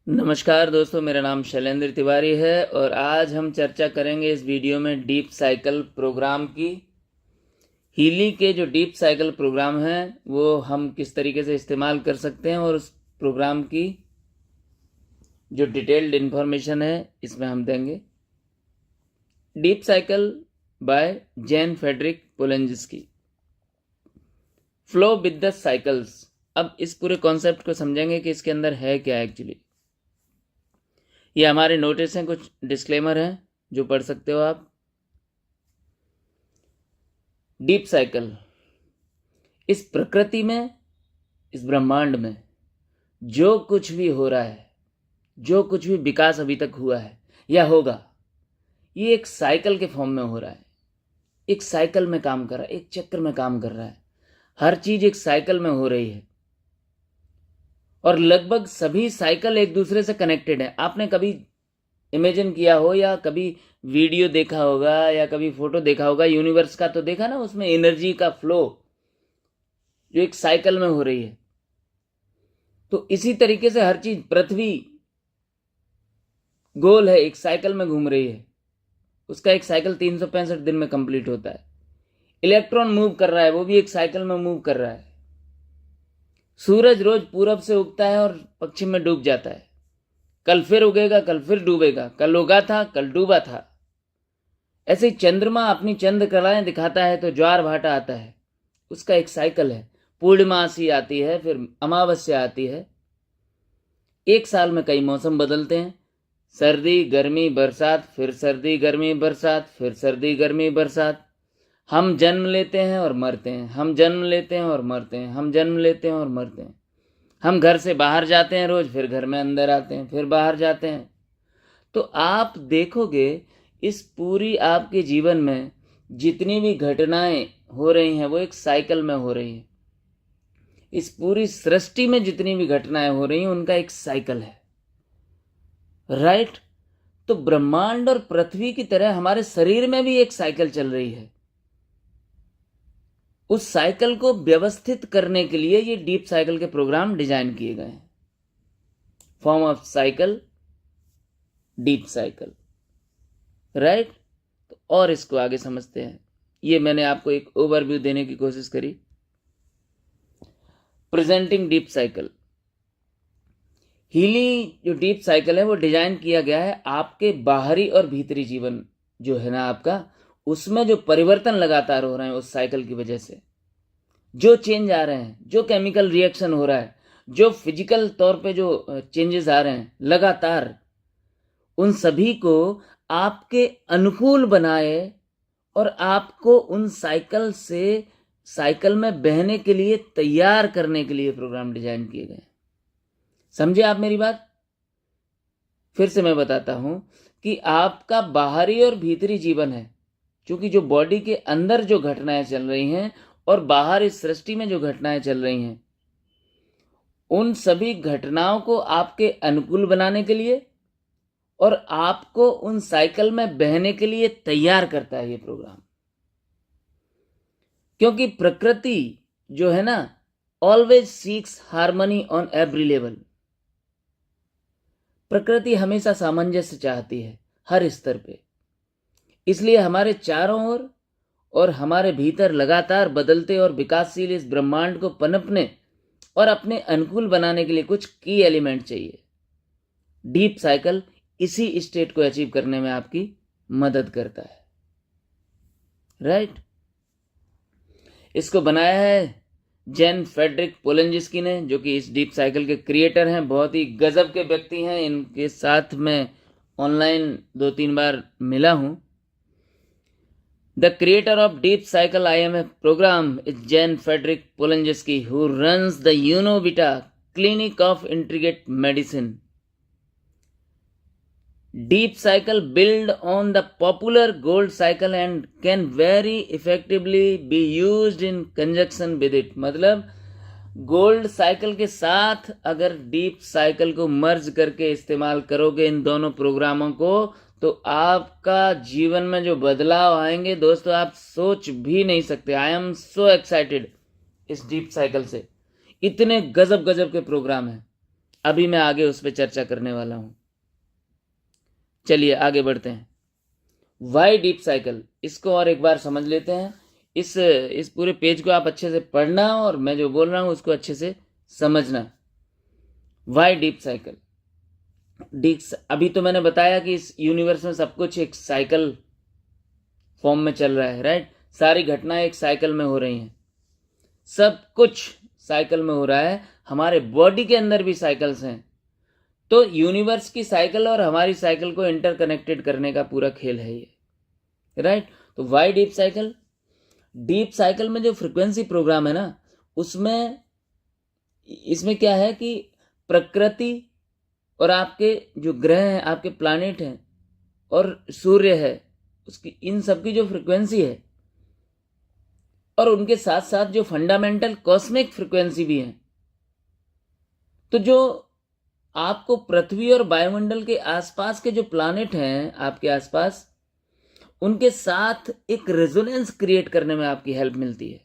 नमस्कार दोस्तों, मेरा नाम शैलेंद्र तिवारी है और आज हम चर्चा करेंगे इस वीडियो में डीप साइकिल प्रोग्राम की। हीली के जो डीप साइकिल प्रोग्राम है वो हम किस तरीके से इस्तेमाल कर सकते हैं और उस प्रोग्राम की जो डिटेल्ड इन्फॉर्मेशन है इसमें हम देंगे। Deep cycle by Jan Frederick Polenski. Flow with the cycles. अब इस पूरे कॉन्सेप्ट को समझेंगे कि इसके अंदर है क्या एक्चुअली। ये हमारे नोटिस हैं, कुछ डिस्क्लेमर हैं जो पढ़ सकते हो आप। डीप साइकिल, इस प्रकृति में, इस ब्रह्मांड में जो कुछ भी हो रहा है, जो कुछ भी विकास अभी तक हुआ है या होगा, ये एक साइकिल के फॉर्म में हो रहा है। एक साइकिल में काम कर रहा है, एक चक्र में काम कर रहा है। हर चीज एक साइकिल में हो रही है और लगभग सभी साइकिल एक दूसरे से कनेक्टेड है। आपने कभी इमेजिन किया हो या कभी वीडियो देखा होगा या कभी फोटो देखा होगा यूनिवर्स का, तो देखा ना, उसमें एनर्जी का फ्लो जो एक साइकिल में हो रही है। तो इसी तरीके से हर चीज, पृथ्वी गोल है, एक साइकिल में घूम रही है। उसका एक साइकिल 365 दिन में कंप्लीट होता है। इलेक्ट्रॉन मूव कर रहा है, वो भी एक साइकिल में मूव कर रहा है। सूरज रोज पूरब से उगता है और पश्चिम में डूब जाता है। कल फिर उगेगा, कल फिर डूबेगा। कल उगा था, कल डूबा था। ऐसे ही चंद्रमा अपनी चंद्र कलाएं दिखाता है तो ज्वार भाटा आता है। उसका एक साइकिल है। पूर्णिमासी आती है, फिर अमावस्या आती है। एक साल में कई मौसम बदलते हैं। सर्दी, गर्मी, बरसात, फिर सर्दी, गर्मी, बरसात, फिर सर्दी, गर्मी, बरसात। हम जन्म लेते हैं और मरते हैं, हम जन्म लेते हैं और मरते हैं, हम जन्म लेते हैं और मरते हैं। हम घर से बाहर जाते हैं रोज, फिर घर में अंदर आते हैं, फिर बाहर जाते हैं। तो आप देखोगे इस पूरी आपके जीवन में जितनी भी घटनाएं हो रही हैं वो एक साइकिल में हो रही हैं। इस पूरी सृष्टि में जितनी भी घटनाएं हो रही हैं उनका एक साइकिल है, राइट। तो ब्रह्मांड और पृथ्वी की तरह हमारे शरीर में भी एक साइकिल चल रही है। उस साइकिल को व्यवस्थित करने के लिए ये डीप साइकिल के प्रोग्राम डिजाइन किए गए हैं। Form of cycle, deep cycle, right. तो और इसको आगे समझते हैं। ये मैंने आपको एक ओवरव्यू देने की कोशिश करी। Presenting deep cycle. हीली जो डीप साइकिल है वो डिजाइन किया गया है आपके बाहरी और भीतरी जीवन जो है ना आपका, उसमें जो परिवर्तन लगातार हो रहे हैं उस साइकिल की वजह से, जो चेंज आ रहे हैं, जो केमिकल रिएक्शन हो रहा है, जो फिजिकल तौर पे जो चेंजेस आ रहे हैं लगातार, उन सभी को आपके अनुकूल बनाए और आपको उन साइकिल से, साइकिल में बहने के लिए तैयार करने के लिए प्रोग्राम डिजाइन किए गए। समझे आप मेरी बात? फिर से मैं बताता हूं कि आपका बाहरी और भीतरी जीवन है, क्योंकि जो बॉडी के अंदर जो घटनाएं चल रही हैं और बाहर इस सृष्टि में जो घटनाएं चल रही हैं, उन सभी घटनाओं को आपके अनुकूल बनाने के लिए और आपको उन साइकिल में बहने के लिए तैयार करता है ये प्रोग्राम। क्योंकि प्रकृति जो है ना, always seeks harmony on every level. प्रकृति हमेशा सामंजस्य चाहती है हर स्तर पे। इसलिए हमारे चारों ओर और हमारे भीतर लगातार बदलते और विकासशील इस ब्रह्मांड को पनपने और अपने अनुकूल बनाने के लिए कुछ की एलिमेंट चाहिए। डीप साइकिल इसी स्टेट को अचीव करने में आपकी मदद करता है, राइट। इसको बनाया है जैन फ्रेडरिक पोलेंस्की ने, जो कि इस डीप साइकिल के क्रिएटर हैं। बहुत ही गजब के व्यक्ति हैं। इनके साथ मैं ऑनलाइन 2-3 बार मिला हूं। The creator of Deep Cycle IMF program is Jan Frederick Polanski, who runs the Unovita Clinic of Integrative Medicine. Deep Cycle build on the popular Gold Cycle and can very effectively be used in conjunction with it. मतलब gold cycle के साथ अगर deep cycle को मर्ज करके इस्तेमाल करोगे इन दोनों प्रोग्रामों को, तो आपका जीवन में जो बदलाव आएंगे दोस्तों, आप सोच भी नहीं सकते। आई एम सो एक्साइटेड इस डीप साइकिल से। इतने गजब गजब के प्रोग्राम हैं। अभी मैं आगे उस पर चर्चा करने वाला हूं। चलिए आगे बढ़ते हैं। वाई डीप साइकिल, इसको और एक बार समझ लेते हैं। इस पूरे पेज को आप अच्छे से पढ़ना और मैं जो बोल रहा हूं उसको अच्छे से समझना। Why deep cycle. अभी तो मैंने बताया कि इस यूनिवर्स में सब कुछ एक साइकिल फॉर्म में चल रहा है, राइट। सारी घटनाएं एक साइकिल में हो रही हैं, सब कुछ साइकिल में हो रहा है। हमारे बॉडी के अंदर भी साइकिल्स हैं। तो यूनिवर्स की साइकिल और हमारी साइकिल को इंटरकनेक्टेड करने का पूरा खेल है ये, राइट। तो why deep cycle? Deep cycle में जो फ्रिक्वेंसी प्रोग्राम है ना, इसमें क्या है कि प्रकृति और आपके जो ग्रह हैं, आपके प्लैनेट हैं और सूर्य है, उसकी इन सब की जो फ्रिक्वेंसी है और उनके साथ साथ जो फंडामेंटल कॉस्मिक फ्रिक्वेंसी भी है। तो जो आपको पृथ्वी और वायुमंडल के आसपास के जो प्लैनेट हैं आपके आसपास, उनके साथ एक रेजोनेंस क्रिएट करने में आपकी हेल्प मिलती है।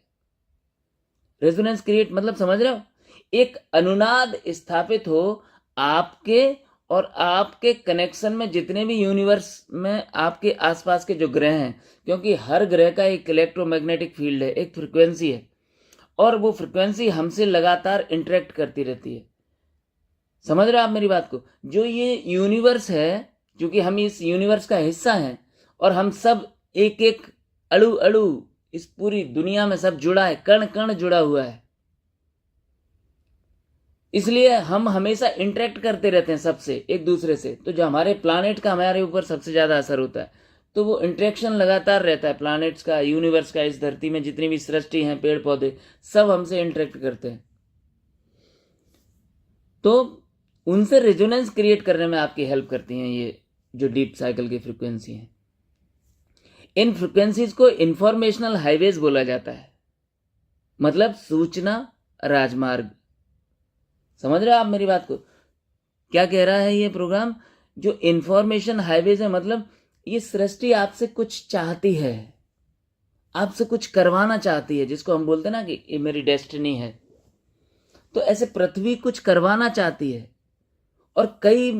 रेजोनेंस क्रिएट मतलब समझ रहे हो? एक अनुनाद स्थापित हो आपके और आपके कनेक्शन में जितने भी यूनिवर्स में आपके आसपास के जो ग्रह हैं, क्योंकि हर ग्रह का एक इलेक्ट्रोमैग्नेटिक फील्ड है, एक फ्रिक्वेंसी है और वो फ्रिक्वेंसी हमसे लगातार इंटरेक्ट करती रहती है। समझ रहे हो आप मेरी बात को? जो ये यूनिवर्स है, क्योंकि हम इस यूनिवर्स का हिस्सा हैं और हम सब एक एक अणु अणु इस पूरी दुनिया में सब जुड़ा है, कण कण जुड़ा हुआ है, इसलिए हम हमेशा इंटरेक्ट करते रहते हैं सबसे, एक दूसरे से। तो जो हमारे प्लैनेट का हमारे ऊपर सबसे ज्यादा असर होता है, तो वो इंटरेक्शन लगातार रहता है प्लैनेट्स का, यूनिवर्स का। इस धरती में जितनी भी सृष्टि हैं, पेड़ पौधे, सब हमसे इंटरेक्ट करते हैं। तो उनसे रेजोनेंस क्रिएट करने में आपकी हेल्प करती हैं ये जो डीप साइकिल की फ्रिक्वेंसी है। इन फ्रिक्वेंसीज को इंफॉर्मेशनल हाईवेज बोला जाता है, मतलब सूचना राजमार्ग। समझ रहे हो आप मेरी बात को? क्या कह रहा है ये प्रोग्राम? जो इंफॉर्मेशन हाईवेज है, मतलब ये सृष्टि आपसे कुछ चाहती है, आपसे कुछ करवाना चाहती है, जिसको हम बोलते हैं ना कि ये मेरी डेस्टिनी है। तो ऐसे पृथ्वी कुछ करवाना चाहती है और कई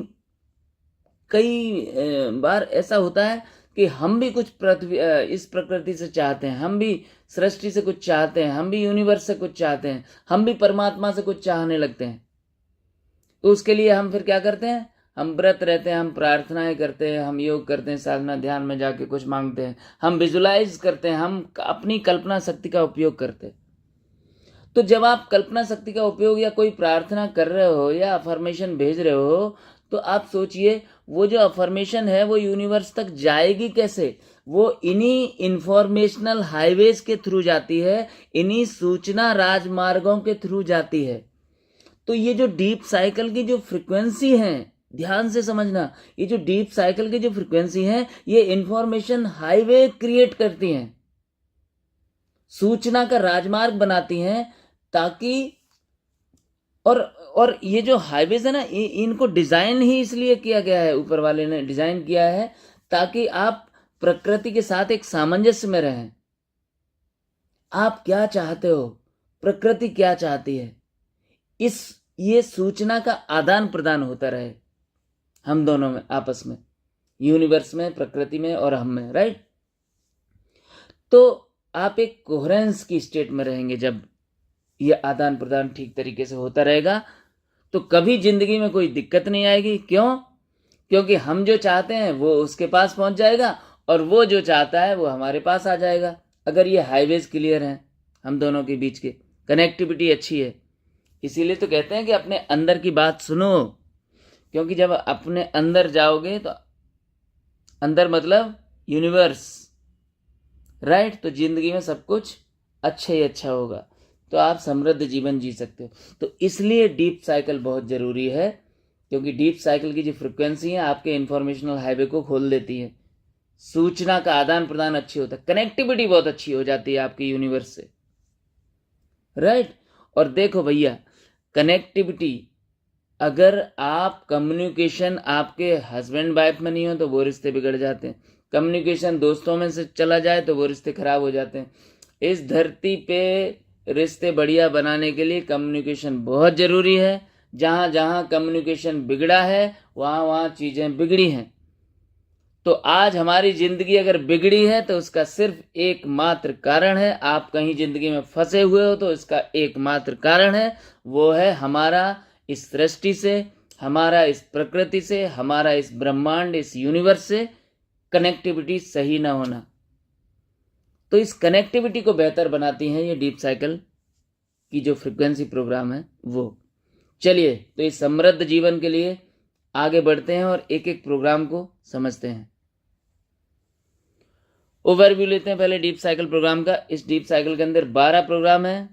बार ऐसा होता है कि हम भी कुछ इस प्रकृति से चाहते हैं, हम भी सृष्टि से कुछ चाहते हैं, हम भी यूनिवर्स से कुछ चाहते हैं, हम भी परमात्मा से कुछ चाहने लगते हैं। तो उसके लिए हम फिर क्या करते हैं? हम व्रत रहते हैं, हम प्रार्थनाएं करते हैं, हम योग करते हैं, साधना ध्यान में जाके कुछ मांगते हैं, हम विजुलाइज करते हैं, हम अपनी कल्पना शक्ति का उपयोग करते हैं। तो जब आप कल्पना शक्ति का उपयोग या कोई प्रार्थना कर रहे हो या अफर्मेशन भेज रहे हो, तो आप सोचिए वो जो अफर्मेशन है वो यूनिवर्स तक जाएगी कैसे? वो इन्हीं इंफॉर्मेशनल हाईवेज के थ्रू जाती है, इन्हीं सूचना राजमार्गों के थ्रू जाती है। तो ये जो डीप साइकिल की जो फ्रिक्वेंसी है, ध्यान से समझना, ये जो डीप साइकिल की जो फ्रिक्वेंसी है, ये इंफॉर्मेशन हाईवे क्रिएट करती हैं, सूचना का राजमार्ग बनाती हैं, ताकि और ये जो हाईवेज है ना, इनको डिजाइन ही इसलिए किया गया है, ऊपर वाले ने डिजाइन किया है ताकि आप प्रकृति के साथ एक सामंजस्य में रहें। आप क्या चाहते हो, प्रकृति क्या चाहती है, ये सूचना का आदान प्रदान होता रहे हम दोनों में, आपस में, यूनिवर्स में, प्रकृति में और हम में, राइट। तो आप एक कोहेरेंस की स्टेट में रहेंगे। जब ये आदान प्रदान ठीक तरीके से होता रहेगा तो कभी जिंदगी में कोई दिक्कत नहीं आएगी। क्यों? क्योंकि हम जो चाहते हैं वो उसके पास पहुंच जाएगा और वो जो चाहता है वो हमारे पास आ जाएगा, अगर ये हाईवेज क्लियर हैं, हम दोनों के बीच के कनेक्टिविटी अच्छी है। इसीलिए तो कहते हैं कि अपने अंदर की बात सुनो, क्योंकि जब अपने अंदर जाओगे तो अंदर मतलब यूनिवर्स, राइट, तो जिंदगी में सब कुछ अच्छा ही अच्छा होगा, तो आप समृद्ध जीवन जी सकते हो। तो इसलिए डीप साइकिल बहुत जरूरी है, क्योंकि डीप साइकिल की जो फ्रिक्वेंसी है आपके इंफॉर्मेशनल हाईवे को खोल देती है, सूचना का आदान प्रदान अच्छी होता है, कनेक्टिविटी बहुत अच्छी हो जाती है आपकी यूनिवर्स से, राइट। और देखो भैया, कनेक्टिविटी, अगर आप कम्युनिकेशन आपके हस्बैंड वाइफ में नहीं हो तो वो रिश्ते बिगड़ जाते हैं, कम्युनिकेशन दोस्तों में से चला जाए तो वो रिश्ते खराब हो जाते हैं। इस धरती पे रिश्ते बढ़िया बनाने के लिए कम्युनिकेशन बहुत जरूरी है। जहां जहां कम्युनिकेशन बिगड़ा है वहां वहां चीजें बिगड़ी हैं। तो आज हमारी जिंदगी अगर बिगड़ी है तो उसका सिर्फ एकमात्र कारण है, आप कहीं जिंदगी में फंसे हुए हो तो इसका एकमात्र कारण है, वो है हमारा इस सृष्टि से, हमारा इस प्रकृति से, हमारा इस ब्रह्मांड, इस यूनिवर्स से कनेक्टिविटी सही ना होना। तो इस कनेक्टिविटी को बेहतर बनाती हैं ये डीप साइकिल की जो फ्रीक्वेंसी प्रोग्राम है वो। चलिए, तो इस समृद्ध जीवन के लिए आगे बढ़ते हैं और एक एक प्रोग्राम को समझते हैं। ओवरव्यू लेते हैं पहले डीप साइकिल प्रोग्राम का। इस डीप साइकिल के अंदर 12 प्रोग्राम है।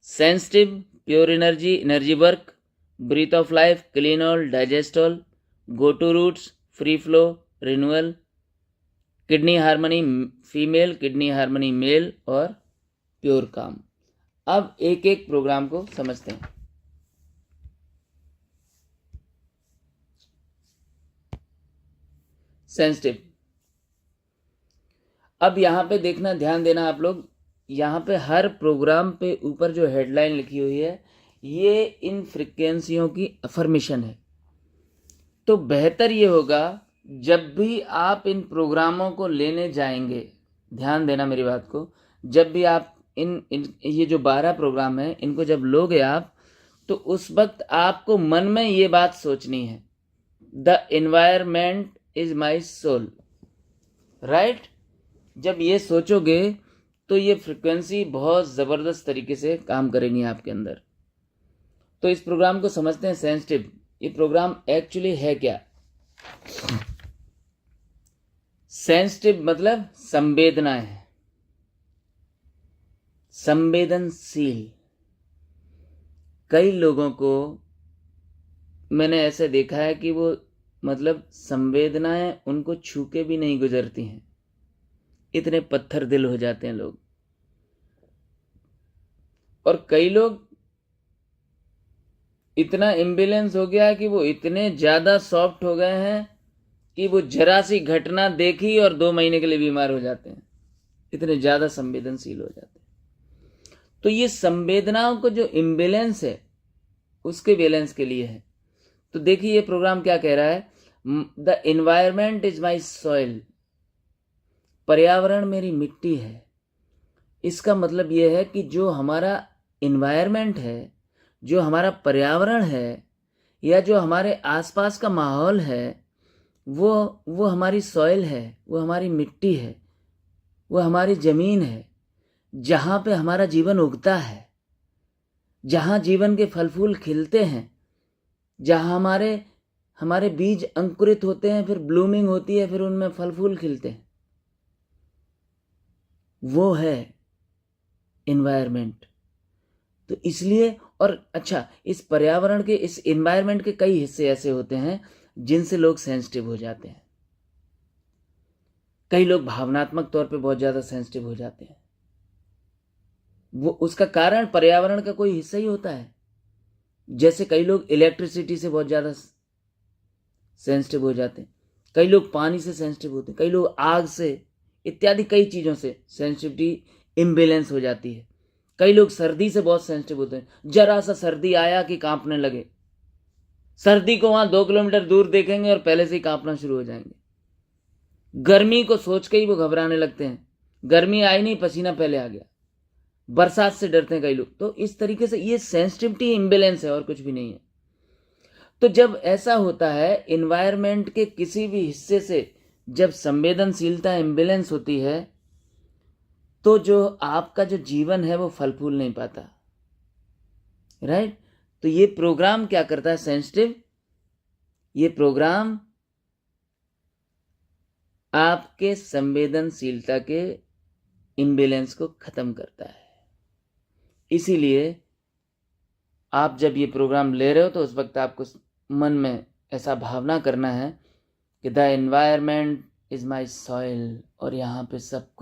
Sensitive, pure energy, energy work, breath of life, clean all, digest all, go to roots, free flow, renewal, kidney harmony female, kidney harmony male और pure calm. अब एक एक programme को समझते हैं। सेंसिटिव। अब यहां पे देखना, ध्यान देना आप लोग, यहां पे हर प्रोग्राम पे ऊपर जो हेडलाइन लिखी हुई है ये इन फ्रिक्वेंसियों की अफर्मेशन है। तो बेहतर ये होगा जब भी आप इन प्रोग्रामों को लेने जाएंगे, ध्यान देना मेरी बात को, जब भी आप इन ये जो 12 प्रोग्राम है इनको जब लोगे आप, तो उस वक्त आपको मन में ये बात सोचनी है, the environment is my soul. Right? जब ये सोचोगे तो ये फ्रिक्वेंसी बहुत ज़बरदस्त तरीके से काम करेंगी आपके अंदर। तो इस प्रोग्राम को समझते हैं सेंसिटिव। ये प्रोग्राम एक्चुअली है क्या? सेंसिटिव मतलब संवेदना है, संवेदनशील। कई लोगों को मैंने ऐसे देखा है कि वो मतलब संवेदनाएं उनको छू के भी नहीं गुजरती हैं, इतने पत्थर दिल हो जाते हैं लोग। और कई लोग इतना इम्बैलेंस हो गया है कि वो इतने ज्यादा सॉफ्ट हो गए हैं कि वो जरा सी घटना देखी और 2 महीने के लिए बीमार हो जाते हैं, इतने ज्यादा संवेदनशील हो जाते हैं। तो ये संवेदनाओं को जो इम्बैलेंस है उसके बैलेंस के लिए है। तो देखिए ये प्रोग्राम क्या कह रहा है, the environment is my soil, पर्यावरण मेरी मिट्टी है। इसका मतलब यह है कि जो हमारा एनवायरमेंट है, जो हमारा पर्यावरण है, या जो हमारे आसपास का माहौल है, वो हमारी सॉइल है, वो हमारी मिट्टी है, वो हमारी जमीन है, जहां पे हमारा जीवन उगता है, जहां जीवन के फल फूल खिलते हैं, जहां हमारे बीज अंकुरित होते हैं, फिर ब्लूमिंग होती है, फिर उनमें फल फूल खिलते हैं, वो है एनवायरमेंट। तो इसलिए, और अच्छा, इस पर्यावरण के, इस एनवायरमेंट के कई हिस्से ऐसे होते हैं जिनसे लोग सेंसिटिव हो जाते हैं। कई लोग भावनात्मक तौर पे बहुत ज्यादा सेंसिटिव हो जाते हैं। वो उसका कारण पर्यावरण का कोई हिस्सा ही होता है। जैसे कई लोग इलेक्ट्रिसिटी से बहुत ज्यादा सेंसिटिव हो जाते हैं, कई लोग पानी से सेंसिटिव होते हैं, कई लोग आग से, इत्यादि कई चीजों से सेंसिटिविटी इम्बैलेंस हो जाती है। कई लोग सर्दी से बहुत सेंसिटिव होते हैं, जरा सा सर्दी आया कि कांपने लगे, सर्दी को वहां 2 किलोमीटर दूर देखेंगे और पहले से ही कांपना शुरू हो जाएंगे। गर्मी को सोच के ही वो घबराने लगते हैं, गर्मी आई नहीं, पसीना पहले आ गया। बरसात से डरते हैं कई लोग। तो इस तरीके से ये सेंसिटिविटी इम्बैलेंस है और कुछ भी नहीं है। तो जब ऐसा होता है, एनवायरमेंट के किसी भी हिस्से से जब संवेदनशीलता इम्बैलेंस होती है, तो जो आपका जो जीवन है वो फल फूल नहीं पाता। राइट? तो ये प्रोग्राम क्या करता है सेंसिटिव, ये प्रोग्राम आपके संवेदनशीलता के इम्बैलेंस को खत्म करता है। इसीलिए आप जब ये प्रोग्राम ले रहे हो तो उस वक्त आपको मन में ऐसा भावना करना है कि the environment is my soil, और यहां पे सब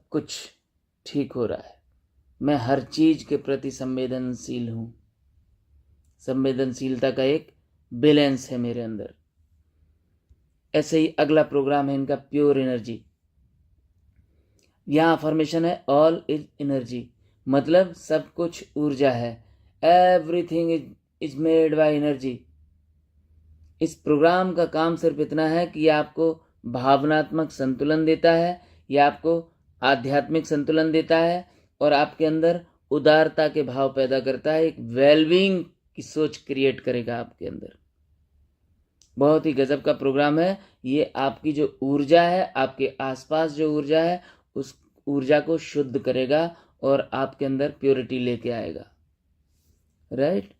कुछ ठीक हो रहा है, मैं हर चीज के प्रति संवेदनशील हूं, संवेदनशीलता का एक बैलेंस है मेरे अंदर। ऐसे ही अगला प्रोग्राम है इनका प्योर एनर्जी। यहां अफर्मेशन है ऑल इज एनर्जी, मतलब सब कुछ ऊर्जा है। Everything is made by energy. इस प्रोग्राम का काम सिर्फ इतना है कि आपको भावनात्मक संतुलन देता है, या आपको आध्यात्मिक संतुलन देता है, और आपके अंदर उदारता के भाव पैदा करता है। एक वेलबींग की सोच क्रिएट करेगा आपके अंदर। बहुत ही गजब का प्रोग्राम है ये। आपकी जो ऊर्जा है, आपके आसपास जो ऊर्जा है, उस ऊर्जा को शुद्ध करेगा और आपके अंदर प्योरिटी लेके आएगा। राइट।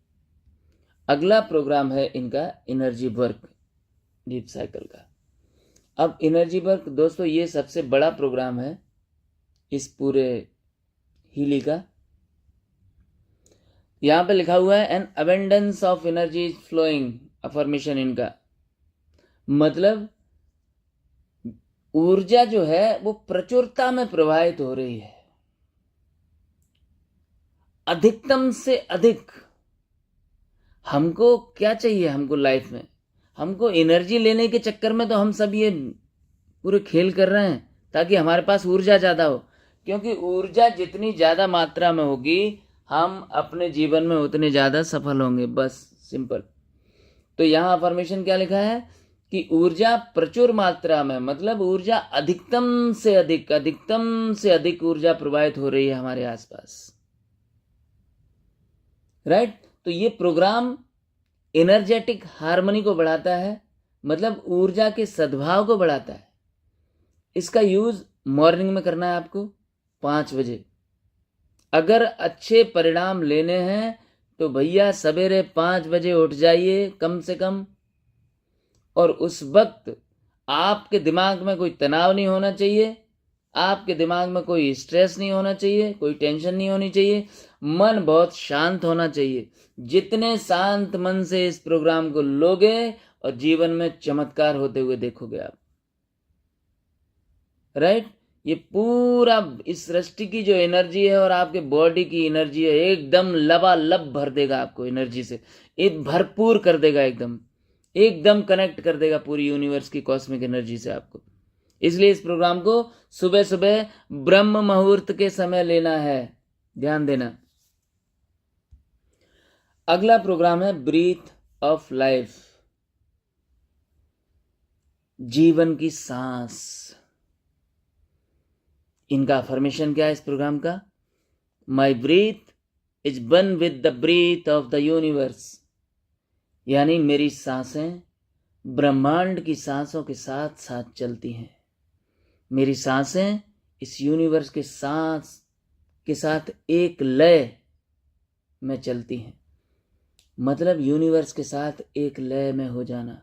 अगला प्रोग्राम है इनका एनर्जी वर्क डीप साइकिल का। अब एनर्जी वर्क दोस्तों ये सबसे बड़ा प्रोग्राम है इस पूरे हीली का। यहां पे लिखा हुआ है an abundance of energy flowing, affirmation इनका मतलब ऊर्जा जो है वो प्रचुरता में प्रवाहित हो रही है, अधिकतम से अधिक। हमको क्या चाहिए? हमको लाइफ में हमको एनर्जी लेने के चक्कर में तो हम सब ये पूरे खेल कर रहे हैं ताकि हमारे पास ऊर्जा ज्यादा हो, क्योंकि ऊर्जा जितनी ज्यादा मात्रा में होगी हम अपने जीवन में उतने ज्यादा सफल होंगे। बस सिंपल। तो यहाँ अफर्मेशन क्या लिखा है कि ऊर्जा प्रचुर मात्रा में, मतलब ऊर्जा अधिकतम से अधिक ऊर्जा प्रवाहित हो रही है हमारे आसपास। राइट। तो ये प्रोग्राम एनर्जेटिक हार्मनी को बढ़ाता है, मतलब ऊर्जा के सद्भाव को बढ़ाता है। इसका यूज मॉर्निंग में करना है आपको 5 बजे। अगर अच्छे परिणाम लेने हैं तो भैया सवेरे 5 बजे उठ जाइए कम से कम, और उस वक्त आपके दिमाग में कोई तनाव नहीं होना चाहिए, आपके दिमाग में कोई स्ट्रेस नहीं होना चाहिए, कोई टेंशन नहीं होनी चाहिए, मन बहुत शांत होना चाहिए। जितने शांत मन से इस प्रोग्राम को लोगे और जीवन में चमत्कार होते हुए देखोगे आप। राइट। ये पूरा इस सृष्टि की जो एनर्जी है और आपके बॉडी की एनर्जी है एकदम लबालब भर देगा आपको एनर्जी से, एक भरपूर कर देगा, एकदम कनेक्ट कर देगा पूरी यूनिवर्स की कॉस्मिक एनर्जी से आपको। इसलिए इस प्रोग्राम को सुबह सुबह ब्रह्म मुहूर्त के समय लेना है, ध्यान देना। अगला प्रोग्राम है ब्रीथ ऑफ लाइफ, जीवन की सांस। इनका अफर्मेशन क्या है इस प्रोग्राम का? My breath is one with the breath of the universe, यानी मेरी सांसें ब्रह्मांड की सांसों के साथ साथ चलती हैं। मेरी सांसें इस यूनिवर्स के सांस के साथ एक लय में चलती हैं, मतलब यूनिवर्स के साथ एक लय में हो जाना।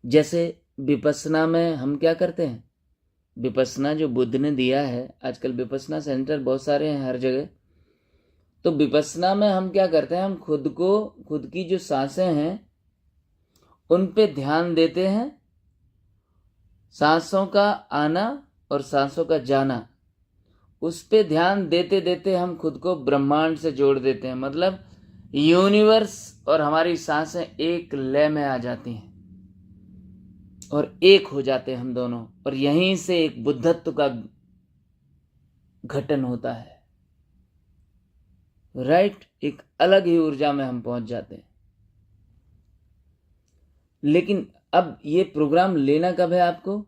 जैसे विपस्सना में हम क्या करते हैं, विपस्सना जो बुद्ध ने दिया है, आजकल विपस्सना सेंटर बहुत सारे हैं हर जगह। तो विपस्सना में हम क्या करते हैं, हम खुद की जो सांसें हैं उन पे ध्यान देते हैं। सांसों का आना और सांसों का जाना, उस पे ध्यान देते देते हम खुद को ब्रह्मांड से जोड़ देते हैं, मतलब यूनिवर्स और हमारी सांसें एक लय में आ जाती हैं और एक हो जाते हैं हम दोनों, और यहीं से एक बुद्धत्व का गठन होता है। राइट। एक अलग ही ऊर्जा में हम पहुंच जाते हैं। लेकिन अब ये प्रोग्राम लेना कब है आपको?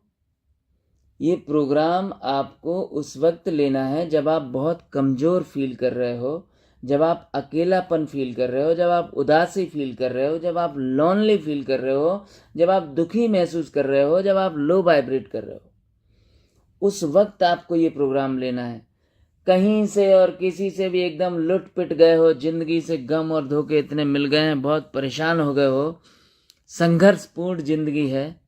ये प्रोग्राम आपको उस वक्त लेना है जब आप बहुत कमजोर फील कर रहे हो, जब आप अकेलापन फील कर रहे हो, जब आप उदासी फील कर रहे हो, जब आप लॉनली फील कर रहे हो, जब आप दुखी महसूस कर रहे हो, जब आप लो वाइब्रेट कर रहे हो, उस वक्त आपको ये प्रोग्राम लेना है। कहीं से और किसी से भी एकदम लुट पिट गए हो, जिंदगी से गम और धोखे इतने मिल गए हैं, बहुत परेशान हो गए हो, संघर्षपूर्ण जिंदगी है,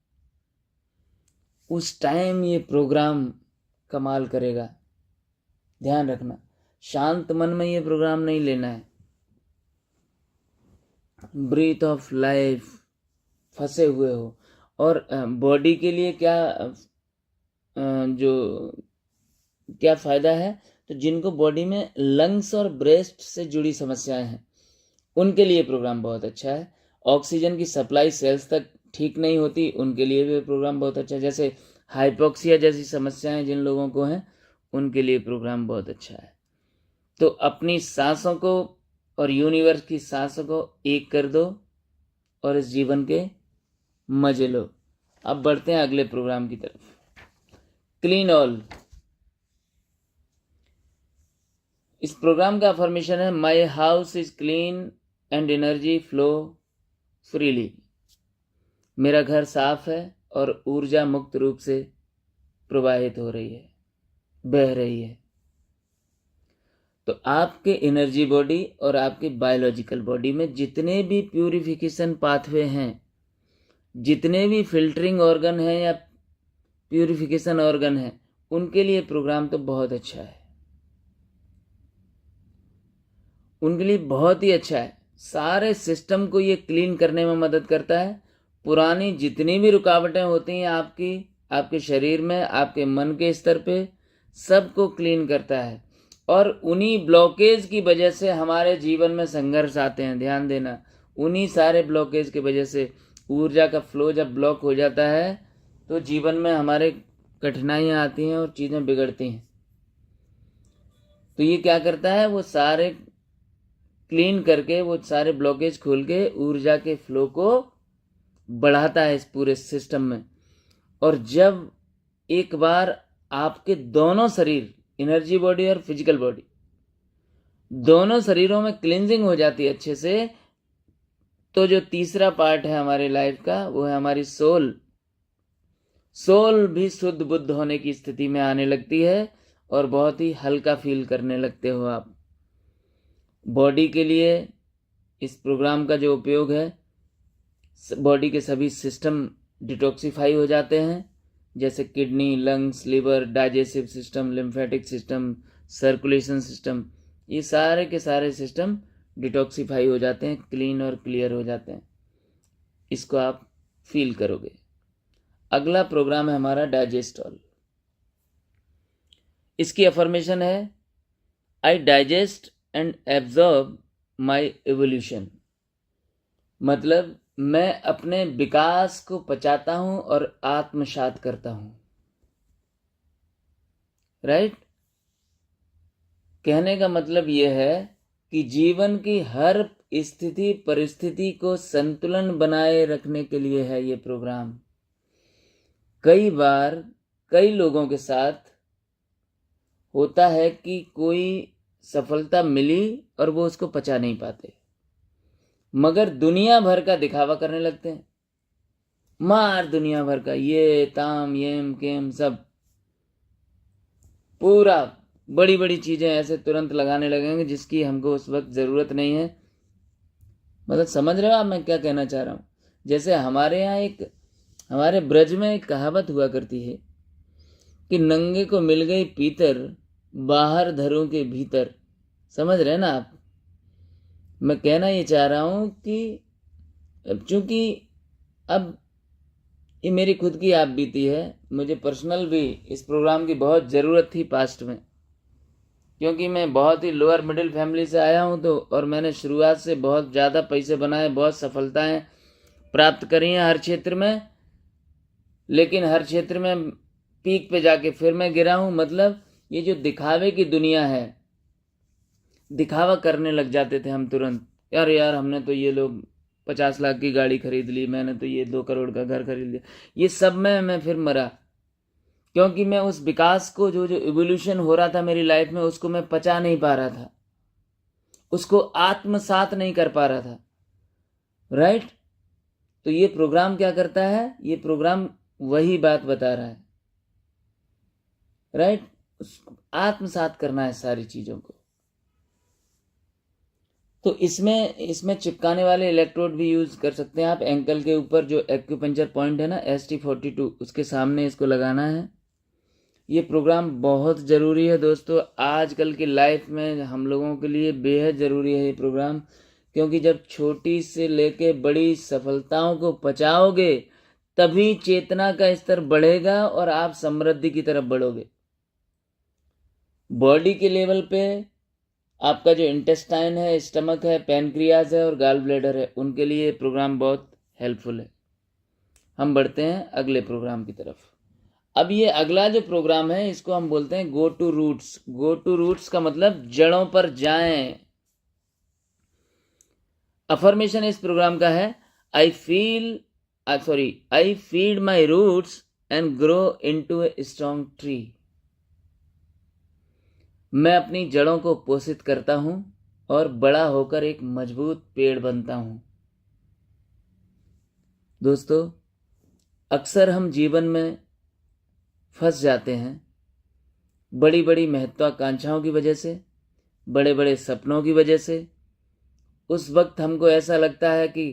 उस टाइम ये प्रोग्राम कमाल करेगा। ध्यान रखना, शांत मन में ये प्रोग्राम नहीं लेना है। ब्रीथ ऑफ लाइफ, फंसे हुए हो। और बॉडी के लिए क्या फायदा है, तो जिनको बॉडी में लंग्स और ब्रेस्ट से जुड़ी समस्याएं हैं उनके लिए प्रोग्राम बहुत अच्छा है। ऑक्सीजन की सप्लाई सेल्स तक ठीक नहीं होती, उनके लिए भी प्रोग्राम बहुत अच्छा है। जैसे हाइपोक्सिया जैसी समस्याएं जिन लोगों को हैं उनके लिए प्रोग्राम बहुत अच्छा है। तो अपनी सांसों को और यूनिवर्स की सांसों को एक कर दो और इस जीवन के मजे लो। अब बढ़ते हैं अगले प्रोग्राम की तरफ। Clean all. इस प्रोग्राम का अफर्मेशन है, my house is clean and energy flow freely. मेरा घर साफ है और ऊर्जा मुक्त रूप से प्रवाहित हो रही है, बह रही है। तो आपके एनर्जी बॉडी और आपके बायोलॉजिकल बॉडी में जितने भी प्यूरिफिकेशन पाथवे हैं, जितने भी फिल्टरिंग ऑर्गन हैं या प्यूरिफिकेशन ऑर्गन हैं, उनके लिए प्रोग्राम तो बहुत अच्छा है, उनके लिए बहुत ही अच्छा है। सारे सिस्टम को ये क्लीन करने में मदद करता है। पुरानी जितनी भी रुकावटें होती हैं आपके शरीर में, आपके मन के स्तर पे, सबको क्लीन करता है। और उन्हीं ब्लॉकेज की वजह से हमारे जीवन में संघर्ष आते हैं। ध्यान देना, उन्हीं सारे ब्लॉकेज की वजह से ऊर्जा का फ्लो जब ब्लॉक हो जाता है तो जीवन में हमारे कठिनाइयाँ आती हैं और चीज़ें बिगड़ती हैं। तो ये क्या करता है, वो सारे क्लीन करके, वो सारे ब्लॉकेज खोल के ऊर्जा के फ्लो को बढ़ाता है इस पूरे सिस्टम में। और जब एक बार आपके दोनों शरीर, एनर्जी बॉडी और फिजिकल बॉडी, दोनों शरीरों में क्लींजिंग हो जाती है अच्छे से, तो जो तीसरा पार्ट है हमारे लाइफ का, वो है हमारी सोल। सोल भी शुद्ध बुद्ध होने की स्थिति में आने लगती है और बहुत ही हल्का फील करने लगते हो आप। बॉडी के लिए इस प्रोग्राम का जो उपयोग है, बॉडी के सभी सिस्टम डिटॉक्सिफाई हो जाते हैं, जैसे kidney, lungs, liver, digestive system, lymphatic system, circulation system, ये सारे के सारे सिस्टम डिटॉक्सिफाई हो जाते हैं, क्लीन और क्लियर हो जाते हैं। इसको आप फील करोगे। अगला प्रोग्राम है हमारा डाइजेस्टॉल। इसकी अफर्मेशन है, I digest and absorb my evolution. मतलब मैं अपने विकास को पचाता हूं और आत्मसात करता हूं। राइट? कहने का मतलब यह है कि जीवन की हर स्थिति परिस्थिति को संतुलन बनाए रखने के लिए है ये प्रोग्राम। कई बार कई लोगों के साथ होता है कि कोई सफलता मिली और वो उसको पचा नहीं पाते, मगर दुनिया भर का दिखावा करने लगते हैं। मार दुनिया भर का ये ताम येम केम सब पूरा बड़ी बड़ी चीजें ऐसे तुरंत लगाने लगेंगे जिसकी हमको उस वक्त जरूरत नहीं है। मतलब समझ रहे हो आप मैं क्या कहना चाह रहा हूँ? जैसे हमारे यहाँ हमारे ब्रज में एक कहावत हुआ करती है कि नंगे को मिल गई पीतर, बाहर धरों के भीतर। समझ रहे हैं ना आप? मैं कहना ये चाह रहा हूं कि चूंकि अब ये मेरी खुद की आप बीती है, मुझे पर्सनल भी इस प्रोग्राम की बहुत ज़रूरत थी पास्ट में, क्योंकि मैं बहुत ही लोअर मिडिल फैमिली से आया हूं। तो और मैंने शुरुआत से बहुत ज़्यादा पैसे बनाए, बहुत सफलताएं प्राप्त करी हैं हर क्षेत्र में, लेकिन हर क्षेत्र में पीक पे जाके फिर मैं गिरा हूं। मतलब ये जो दिखावे की दुनिया है, दिखावा करने लग जाते थे हम तुरंत। यार हमने तो ये लोग 50 लाख की गाड़ी खरीद ली, मैंने तो ये 2 करोड़ का घर खरीद लिया। ये सब में मैं फिर मरा, क्योंकि मैं उस विकास को, जो इवोल्यूशन हो रहा था मेरी लाइफ में, उसको मैं पचा नहीं पा रहा था, उसको आत्मसात नहीं कर पा रहा था। राइट? तो ये प्रोग्राम क्या करता है? ये प्रोग्राम वही बात बता रहा है। राइट? आत्मसात करना है सारी चीजों को। तो इसमें चिपकाने वाले इलेक्ट्रोड भी यूज कर सकते हैं आप। एंकल के ऊपर जो एक्यूपंक्चर पॉइंट है ना, ST42, उसके सामने इसको लगाना है। ये प्रोग्राम बहुत ज़रूरी है दोस्तों, आजकल की लाइफ में हम लोगों के लिए बेहद ज़रूरी है ये प्रोग्राम, क्योंकि जब छोटी से लेके बड़ी सफलताओं को पचाओगे तभी चेतना का स्तर बढ़ेगा और आप समृद्धि की तरफ बढ़ोगे। बॉडी के लेवल पे आपका जो इंटेस्टाइन है, स्टमक है, पैनक्रियाज है और गाल ब्लैडर है, उनके लिए ये प्रोग्राम बहुत हेल्पफुल है। हम बढ़ते हैं अगले प्रोग्राम की तरफ। अब ये अगला जो प्रोग्राम है इसको हम बोलते हैं go to roots. Go to roots का मतलब जड़ों पर जाएं। अफर्मेशन इस प्रोग्राम का है, I feed my roots and grow into a strong tree. मैं अपनी जड़ों को पोषित करता हूं और बड़ा होकर एक मजबूत पेड़ बनता हूं। दोस्तों, अक्सर हम जीवन में फंस जाते हैं बड़ी बड़ी महत्वाकांक्षाओं की वजह से, बड़े बड़े सपनों की वजह से। उस वक्त हमको ऐसा लगता है कि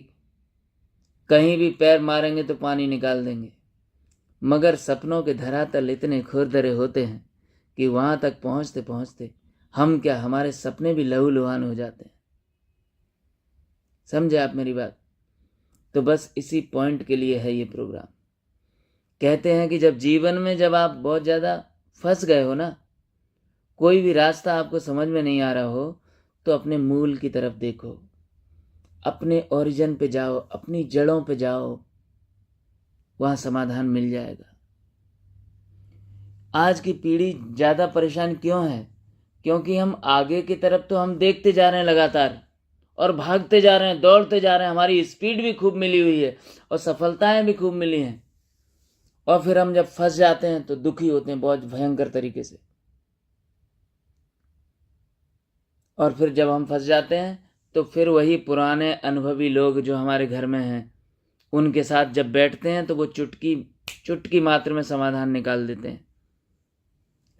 कहीं भी पैर मारेंगे तो पानी निकाल देंगे, मगर सपनों के धरातल इतने खुरदरे होते हैं कि वहां तक पहुंचते पहुंचते हम क्या, हमारे सपने भी लहूलुहान हो जाते हैं। समझे आप मेरी बात? तो बस इसी पॉइंट के लिए है ये प्रोग्राम। कहते हैं कि जब आप बहुत ज़्यादा फंस गए हो ना, कोई भी रास्ता आपको समझ में नहीं आ रहा हो, तो अपने मूल की तरफ देखो, अपने ओरिजिन पे जाओ, अपनी जड़ों पे जाओ, वहां समाधान मिल जाएगा। आज की पीढ़ी ज़्यादा परेशान क्यों है? क्योंकि हम आगे की तरफ तो हम देखते जा रहे हैं लगातार, और भागते जा रहे हैं, दौड़ते जा रहे हैं, हमारी स्पीड भी खूब मिली हुई है और सफलताएं भी खूब मिली हैं, और फिर हम जब फंस जाते हैं तो दुखी होते हैं बहुत भयंकर तरीके से। और फिर जब हम फंस जाते हैं तो फिर वही पुराने अनुभवी लोग जो हमारे घर में हैं, उनके साथ जब बैठते हैं तो वो चुटकी मात्र में समाधान निकाल देते हैं।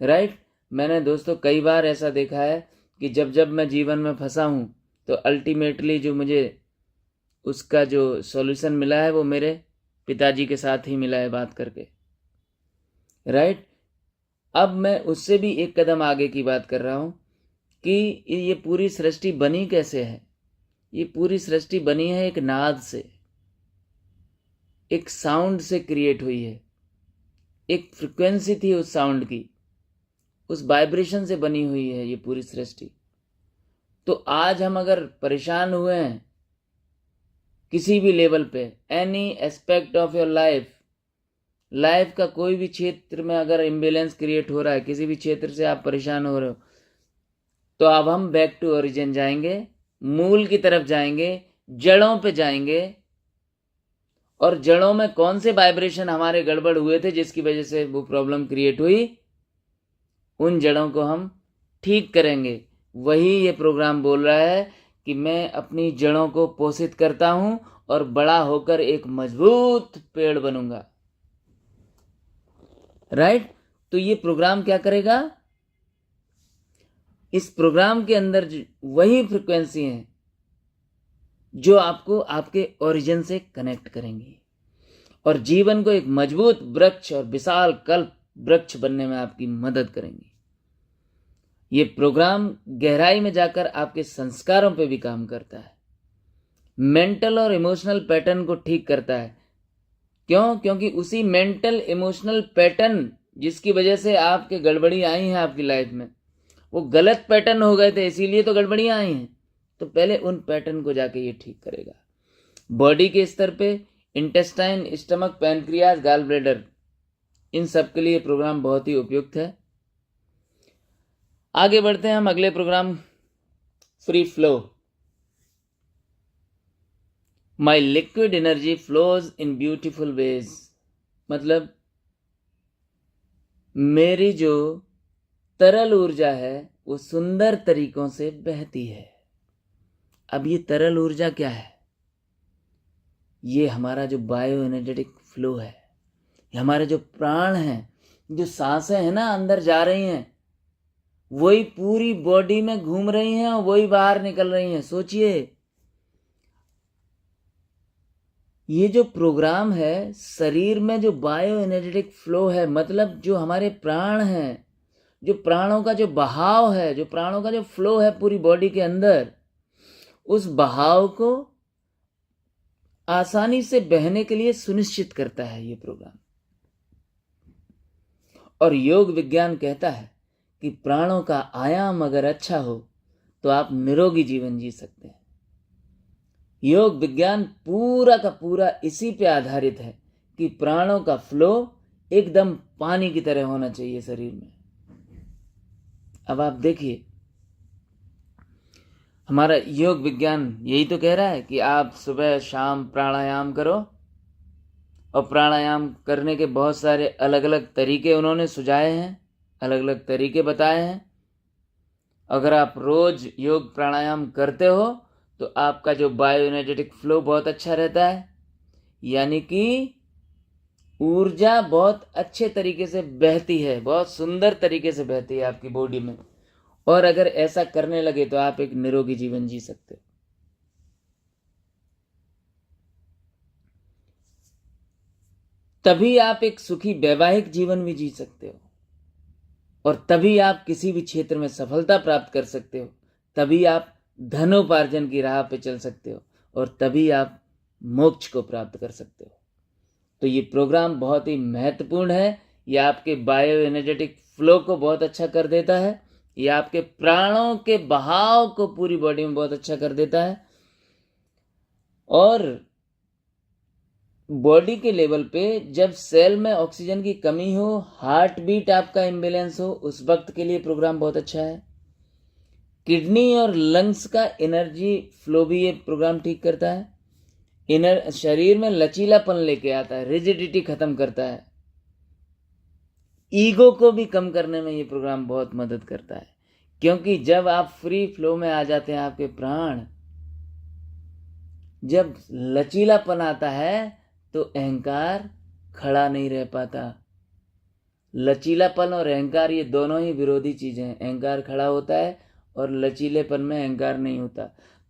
राइट? मैंने दोस्तों कई बार ऐसा देखा है कि जब मैं जीवन में फंसा हूँ तो अल्टीमेटली जो मुझे उसका जो सॉल्यूशन मिला है वो मेरे पिताजी के साथ ही मिला है बात करके। राइट? अब मैं उससे भी एक कदम आगे की बात कर रहा हूँ कि ये पूरी सृष्टि बनी कैसे है। ये पूरी सृष्टि बनी है एक नाद से, एक साउंड से क्रिएट हुई है। एक फ्रिक्वेंसी थी उस साउंड की, उस वाइब्रेशन से बनी हुई है ये पूरी सृष्टि। तो आज हम अगर परेशान हुए हैं किसी भी लेवल पे, any aspect of your life का कोई भी क्षेत्र में अगर इम्बैलेंस क्रिएट हो रहा है, किसी भी क्षेत्र से आप परेशान हो रहे हो, तो अब हम बैक टू ओरिजिन जाएंगे, मूल की तरफ जाएंगे, जड़ों पे जाएंगे। और जड़ों में कौन से वाइब्रेशन हमारे गड़बड़ हुए थे जिसकी वजह से वो प्रॉब्लम क्रिएट हुई, उन जड़ों को हम ठीक करेंगे। वही ये प्रोग्राम बोल रहा है कि मैं अपनी जड़ों को पोषित करता हूं और बड़ा होकर एक मजबूत पेड़ बनूंगा। राइट? तो ये प्रोग्राम क्या करेगा? इस प्रोग्राम के अंदर वही फ्रिक्वेंसी है जो आपको आपके ओरिजिन से कनेक्ट करेंगी और जीवन को एक मजबूत वृक्ष और विशाल कल्प वृक्ष बनने में आपकी मदद करेंगी। ये प्रोग्राम गहराई में जाकर आपके संस्कारों पे भी काम करता है, मेंटल और इमोशनल पैटर्न को ठीक करता है। क्यों? क्योंकि उसी मेंटल इमोशनल पैटर्न जिसकी वजह से आपके गड़बड़ी आई हैं आपकी लाइफ में, वो गलत पैटर्न हो गए थे, इसीलिए तो गड़बड़ियां आई हैं। तो पहले उन पैटर्न को जाके ये ठीक करेगा। बॉडी के स्तर पे intestine, stomach, pancreas, gall bladder, इन सब के लिए प्रोग्राम बहुत ही उपयुक्त है। आगे बढ़ते हैं हम अगले program, free flow. My liquid energy flows in beautiful ways. मतलब मेरी जो तरल ऊर्जा है वो सुंदर तरीकों से बहती है। अब ये तरल ऊर्जा क्या है? ये हमारा जो बायो एनर्जेटिक फ्लो है, हमारे जो प्राण हैं, जो सांसें हैं ना अंदर जा रही हैं, वही पूरी बॉडी में घूम रही हैं और वही बाहर निकल रही हैं। सोचिए, ये जो प्रोग्राम है, शरीर में जो बायो एनर्जेटिक फ्लो है, मतलब जो हमारे प्राण हैं, जो प्राणों का जो बहाव है, जो प्राणों का जो फ्लो है पूरी बॉडी के अंदर, उस बहाव को आसानी से बहने के लिए सुनिश्चित करता है ये प्रोग्राम। और योग विज्ञान कहता है कि प्राणों का आयाम अगर अच्छा हो तो आप निरोगी जीवन जी सकते हैं। योग विज्ञान पूरा का पूरा इसी पे आधारित है कि प्राणों का फ्लो एकदम पानी की तरह होना चाहिए शरीर में। अब आप देखिए, हमारा योग विज्ञान यही तो कह रहा है कि आप सुबह शाम प्राणायाम करो, और प्राणायाम करने के बहुत सारे अलग अलग तरीके उन्होंने सुझाए हैं, अलग अलग तरीके बताए हैं। अगर आप रोज योग प्राणायाम करते हो तो आपका जो बायो एनर्जेटिक फ्लो बहुत अच्छा रहता है, यानी कि ऊर्जा बहुत अच्छे तरीके से बहती है, बहुत सुंदर तरीके से बहती है आपकी बॉडी में। और अगर ऐसा करने लगे तो आप एक निरोगी जीवन जी सकते हो। तभी आप एक सुखी वैवाहिक जीवन भी जी सकते हो, और तभी आप किसी भी क्षेत्र में सफलता प्राप्त कर सकते हो, तभी आप धनोपार्जन की राह पे चल सकते हो, और तभी आप मोक्ष को प्राप्त कर सकते हो। तो ये प्रोग्राम बहुत ही महत्वपूर्ण है। ये आपके बायो एनर्जेटिक फ्लो को बहुत अच्छा कर देता है, ये आपके प्राणों के बहाव को पूरी बॉडी में बहुत अच्छा कर देता है, और बॉडी के लेवल पे जब सेल में ऑक्सीजन की कमी हो, हार्ट बीट आपका इम्बेलेंस हो, उस वक्त के लिए प्रोग्राम बहुत अच्छा है। किडनी और लंग्स का एनर्जी फ्लो भी ये प्रोग्राम ठीक करता है। शरीर में लचीलापन लेके आता है, रिजिडिटी खत्म करता है, ईगो को भी कम करने में ये प्रोग्राम बहुत मदद करता है। क्योंकि जब आप फ्री फ्लो में आ जाते हैं, आपके प्राण, जब लचीलापन आता है तो अहंकार खड़ा नहीं रह पाता। लचीलापन और अहंकार ये दोनों ही विरोधी चीजें हैं। अहंकार खड़ा होता है और लचीलेपन में अहंकार नहीं होता।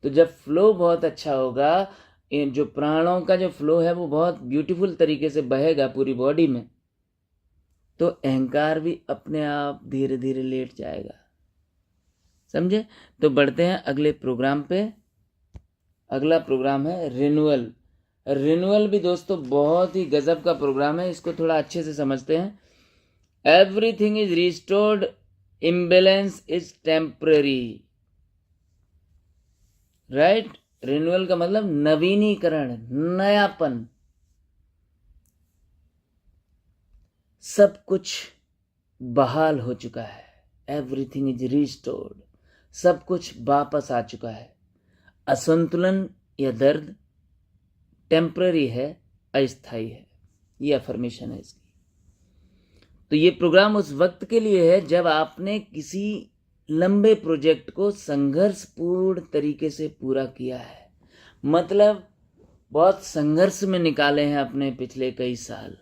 तो जब फ्लो बहुत अच्छा होगा, जो प्राणों का जो फ्लो है वो बहुत ब्यूटीफुल तरीके से बहेगा पूरी बॉडी में, तो अहंकार भी अपने आप धीरे धीरे लेट जाएगा। समझे? तो बढ़ते हैं अगले प्रोग्राम पे। अगला प्रोग्राम है रिन्यूअल। रिन्यूअल भी दोस्तों बहुत ही गजब का प्रोग्राम है, इसको थोड़ा अच्छे से समझते हैं। Everything is restored, imbalance is temporary. Right? Renewal का मतलब नवीनीकरण, नयापन। सब कुछ बहाल हो चुका है। एवरीथिंग इज रिस्टोर्ड, सब कुछ वापस आ चुका है। असंतुलन या दर्द टेम्पररी है, अस्थायी है। ये अफर्मेशन है इसकी। तो ये प्रोग्राम उस वक्त के लिए है जब आपने किसी लंबे प्रोजेक्ट को संघर्षपूर्ण तरीके से पूरा किया है। मतलब बहुत संघर्ष में निकाले हैं अपने पिछले कई साल,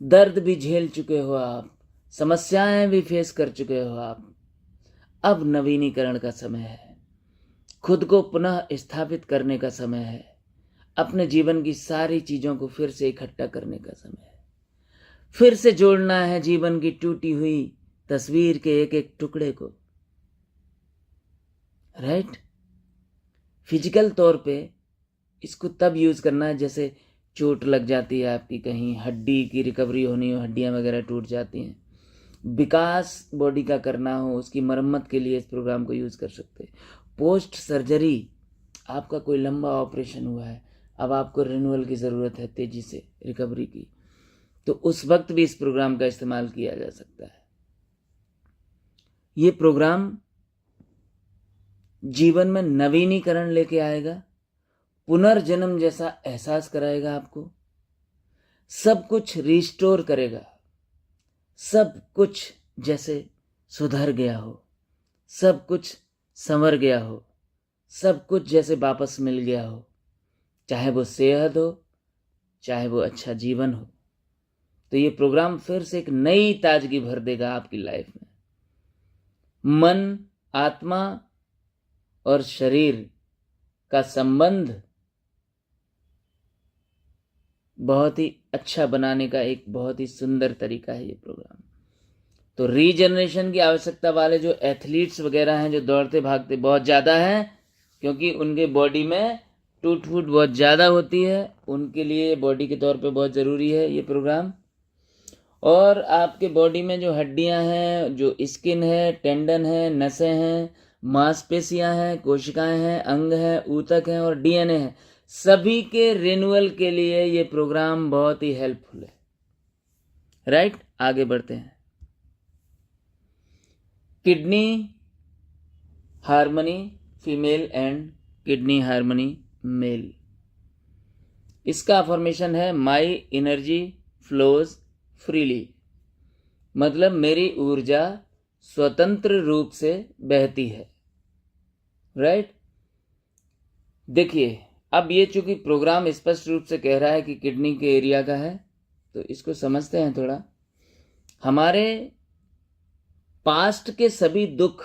दर्द भी झेल चुके हो आप, समस्याएं भी फेस कर चुके हो आप। अब नवीनीकरण का समय है, खुद को पुनः स्थापित करने का समय है, अपने जीवन की सारी चीजों को फिर से इकट्ठा करने का समय है। फिर से जोड़ना है जीवन की टूटी हुई तस्वीर के एक एक टुकड़े को। राइट? फिजिकल तौर पे इसको तब यूज करना है जैसे चोट लग जाती है आपकी, कहीं हड्डी की रिकवरी होनी हो, हड्डियां वगैरह टूट जाती हैं, विकास बॉडी का करना हो, उसकी मरम्मत के लिए इस प्रोग्राम को यूज कर सकते हैं। पोस्ट सर्जरी, आपका कोई लंबा ऑपरेशन हुआ है, अब आपको रिन्यूअल की ज़रूरत है, तेजी से रिकवरी की, तो उस वक्त भी इस प्रोग्राम का इस्तेमाल किया जा सकता है। ये प्रोग्राम जीवन में नवीनीकरण लेके आएगा, पुनर्जन्म जैसा एहसास कराएगा आपको, सब कुछ रिस्टोर करेगा, सब कुछ जैसे सुधर गया हो, सब कुछ संवर गया हो, सब कुछ जैसे वापस मिल गया हो, चाहे वो सेहत हो, चाहे वो अच्छा जीवन हो। तो ये प्रोग्राम फिर से एक नई ताजगी भर देगा आपकी लाइफ में। मन, आत्मा और शरीर का संबंध बहुत ही अच्छा बनाने का एक बहुत ही सुंदर तरीका है ये प्रोग्राम। तो रीजनरेशन की आवश्यकता वाले जो एथलीट्स वगैरह हैं, जो दौड़ते भागते बहुत ज़्यादा हैं, क्योंकि उनके बॉडी में टूट फूट बहुत ज़्यादा होती है, उनके लिए बॉडी के तौर पे बहुत ज़रूरी है ये प्रोग्राम। और आपके बॉडी में जो हड्डियां हैं, जो स्किन है, टेंडन है, नसें हैं, मांसपेशियां हैं, कोशिकाएं हैं, अंग हैं, ऊतक हैं और डीएनए है, सभी के रिन्यूअल के लिए ये प्रोग्राम बहुत ही हेल्पफुल है। राइट, आगे बढ़ते हैं। Kidney harmony female and kidney harmony male. इसका अफर्मेशन है माई एनर्जी फ्लोज फ्रीली, मतलब मेरी ऊर्जा स्वतंत्र रूप से बहती है। राइट, देखिए अब ये चूंकि प्रोग्राम स्पष्ट रूप से कह रहा है कि किडनी के एरिया का है, तो इसको समझते हैं थोड़ा। हमारे पास्ट के सभी दुख,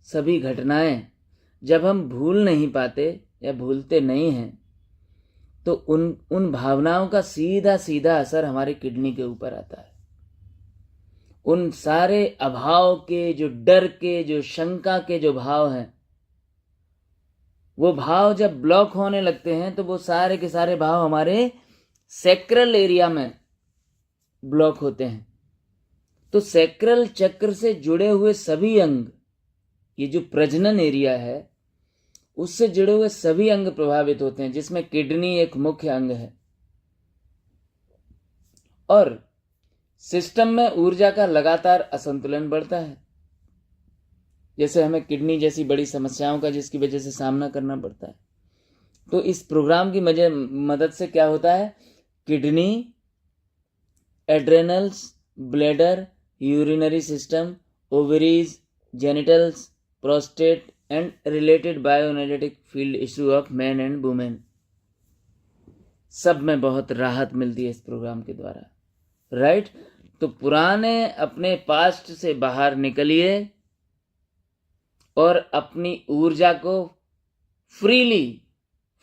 सभी घटनाएं जब हम भूल नहीं पाते या भूलते नहीं हैं, तो उन भावनाओं का सीधा सीधा असर हमारी किडनी के ऊपर आता है। उन सारे अभाव के, जो डर के, जो शंका के जो भाव हैं, वो भाव जब ब्लॉक होने लगते हैं तो वो सारे के सारे भाव हमारे सैक्रल एरिया में ब्लॉक होते हैं। तो सैक्रल चक्र से जुड़े हुए सभी अंग, ये जो प्रजनन एरिया है, उससे जुड़े हुए सभी अंग प्रभावित होते हैं, जिसमें किडनी एक मुख्य अंग है। और सिस्टम में ऊर्जा का लगातार असंतुलन बढ़ता है, जैसे हमें किडनी जैसी बड़ी समस्याओं का जिसकी वजह से सामना करना पड़ता है। तो इस प्रोग्राम की मदद से क्या होता है, kidney, adrenals, bladder, urinary system, ovaries, genitals, prostate and related bioenergetic field issue of man and women, सब में बहुत राहत मिलती है इस प्रोग्राम के द्वारा। राइट, तो पुराने अपने पास्ट से बाहर निकलिए और अपनी ऊर्जा को फ्रीली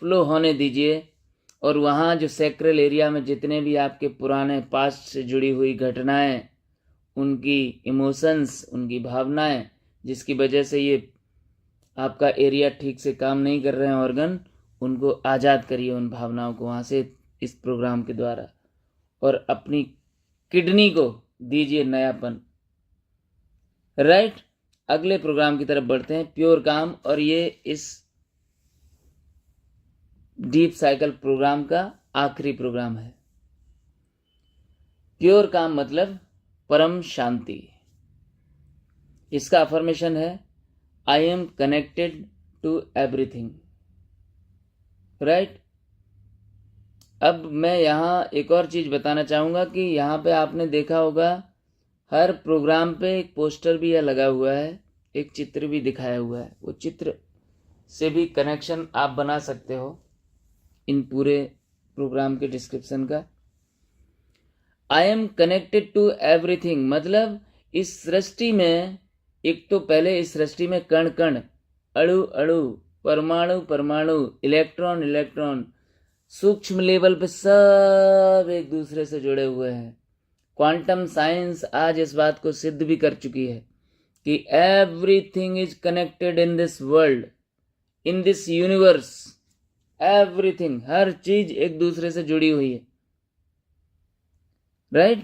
फ्लो होने दीजिए, और वहाँ जो सैक्रल एरिया में जितने भी आपके पुराने पास्ट से जुड़ी हुई घटनाएं, उनकी इमोशंस, उनकी भावनाएं, जिसकी वजह से ये आपका एरिया ठीक से काम नहीं कर रहे हैं ऑर्गन, उनको आज़ाद करिए, उन भावनाओं को वहाँ से इस प्रोग्राम के द्वारा, और अपनी किडनी को दीजिए नयापन। राइट, अगले प्रोग्राम की तरफ बढ़ते हैं, प्योर काम, और ये इस डीप साइकिल प्रोग्राम का आखिरी प्रोग्राम है। प्योर काम मतलब परम शांति। इसका अफर्मेशन है I am connected to everything. Right, अब मैं यहाँ एक और चीज बताना चाहूंगा कि यहाँ पे आपने देखा होगा हर प्रोग्राम पे एक पोस्टर भी यह लगा हुआ है, एक चित्र भी दिखाया हुआ है। वो चित्र से भी कनेक्शन आप बना सकते हो इन पूरे प्रोग्राम के डिस्क्रिप्शन का। I am connected to everything मतलब इस सृष्टि में, एक तो पहले इस सृष्टि में कण कण, अणु अणु, परमाणु परमाणु, इलेक्ट्रॉन इलेक्ट्रॉन, सूक्ष्म लेवल पे सब एक दूसरे से जुड़े हुए हैं। क्वांटम साइंस आज इस बात को सिद्ध भी कर चुकी है कि everything is connected in this world, in this universe. Everything, हर चीज एक दूसरे से जुड़ी हुई है। राइट,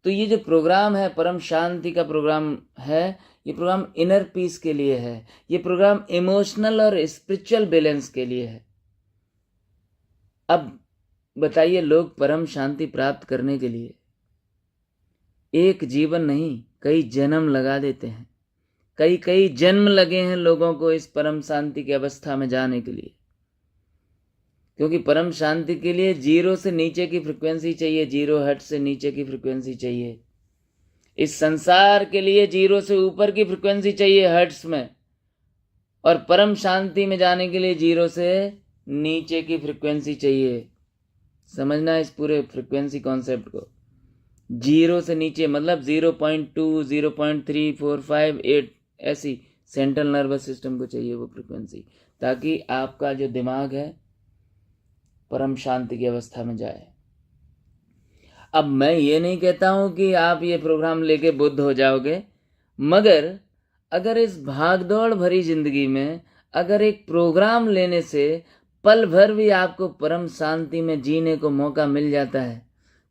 तो ये जो प्रोग्राम है, परम शांति का प्रोग्राम है, ये प्रोग्राम इनर पीस के लिए है। ये प्रोग्राम इमोशनल और स्पिरिचुअल बैलेंस के लिए है। अब बताइए, लोग परम शांति प्राप्त करने के लिए एक जीवन नहीं, कई जन्म लगा देते हैं। कई कई जन्म लगे हैं लोगों को इस परम शांति की अवस्था में जाने के लिए, क्योंकि परम शांति के लिए 0 से नीचे की फ्रिक्वेंसी चाहिए, 0 हर्ट्ज से नीचे की फ्रिक्वेंसी चाहिए। इस संसार के लिए 0 से ऊपर की फ्रिक्वेंसी चाहिए हर्ट्ज में, और परम शांति में जाने के लिए 0 से नीचे की फ्रिक्वेंसी चाहिए। समझना इस पूरे फ्रिक्वेंसी कॉन्सेप्ट को। 0 से नीचे मतलब 0.2, 0.3, 4, 5, 8, ऐसी सेंट्रल नर्वस सिस्टम को चाहिए वो फ्रिक्वेंसी, ताकि आपका जो दिमाग है परम शांति की अवस्था में जाए। अब मैं ये नहीं कहता हूं कि आप ये प्रोग्राम लेके बुद्ध हो जाओगे, मगर अगर इस भागदौड़ भरी जिंदगी में अगर एक प्रोग्राम लेने से पल भर भी आपको परम शांति में जीने को मौका मिल जाता है,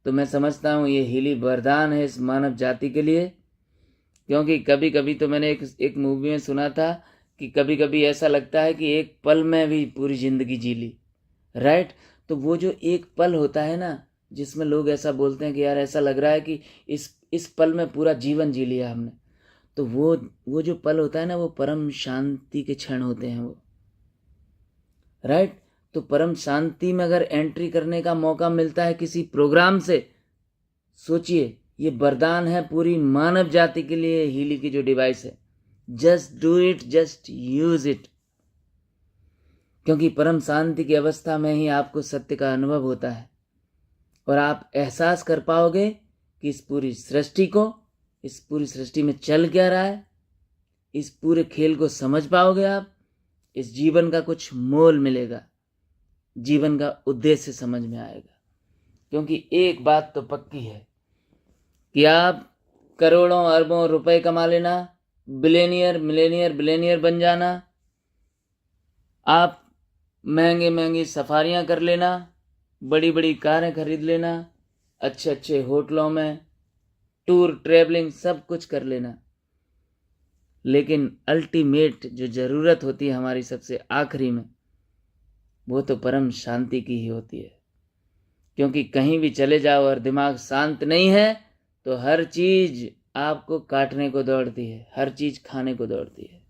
तो मैं समझता हूँ ये हीली वरदान है इस मानव जाति के लिए। क्योंकि कभी कभी तो मैंने एक मूवी में सुना था कि कभी कभी ऐसा लगता है कि एक पल में भी पूरी जिंदगी जी ली। राइट, तो वो जो एक पल होता है ना, जिसमें लोग ऐसा बोलते हैं कि यार ऐसा लग रहा है कि इस पल में पूरा जीवन जी लिया हमने, तो वो जो पल होता है ना, वो परम शांति के क्षण होते हैं वो, राइट। तो परम शांति में अगर एंट्री करने का मौका मिलता है किसी प्रोग्राम से, सोचिए ये वरदान है पूरी मानव जाति के लिए। हीली की जो डिवाइस है, just do it, just use it, क्योंकि परम शांति की अवस्था में ही आपको सत्य का अनुभव होता है और आप एहसास कर पाओगे कि इस पूरी सृष्टि में चल क्या रहा है। इस पूरे खेल को समझ पाओगे आप, इस जीवन का कुछ मोल मिलेगा, जीवन का उद्देश्य समझ में आएगा। क्योंकि एक बात तो पक्की है कि आप करोड़ों अरबों रुपए कमा लेना, बिलियनियर बन जाना, आप महंगी सफारियां कर लेना, बड़ी कारें खरीद लेना, अच्छे होटलों में टूर ट्रेवलिंग सब कुछ कर लेना, लेकिन अल्टीमेट जो ज़रूरत होती है हमारी सबसे आखिरी में, वो तो परम शांति की ही होती है। क्योंकि कहीं भी चले जाओ और दिमाग शांत नहीं है तो हर चीज आपको काटने को दौड़ती है, हर चीज खाने को दौड़ती है।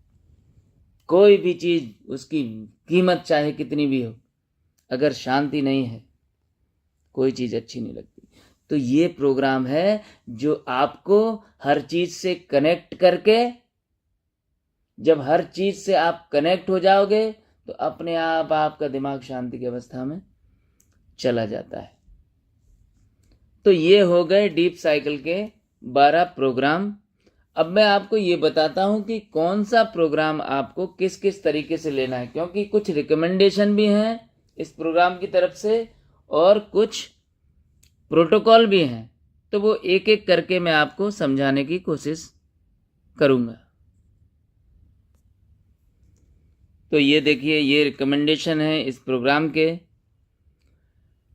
कोई भी चीज, उसकी कीमत चाहे कितनी भी हो, अगर शांति नहीं है कोई चीज अच्छी नहीं लगती। तो ये प्रोग्राम है जो आपको हर चीज से कनेक्ट करके, जब हर चीज से आप कनेक्ट हो जाओगे तो अपने आप आपका दिमाग शांति की अवस्था में चला जाता है। तो ये हो गए डीप साइकिल के 12 प्रोग्राम। अब मैं आपको ये बताता हूं कि कौन सा प्रोग्राम आपको किस किस तरीके से लेना है, क्योंकि कुछ रिकमेंडेशन भी हैं इस प्रोग्राम की तरफ से और कुछ प्रोटोकॉल भी हैं। तो वो एक एक करके मैं आपको समझाने की कोशिश करूंगा। तो ये देखिए, ये रिकमेंडेशन है इस प्रोग्राम के।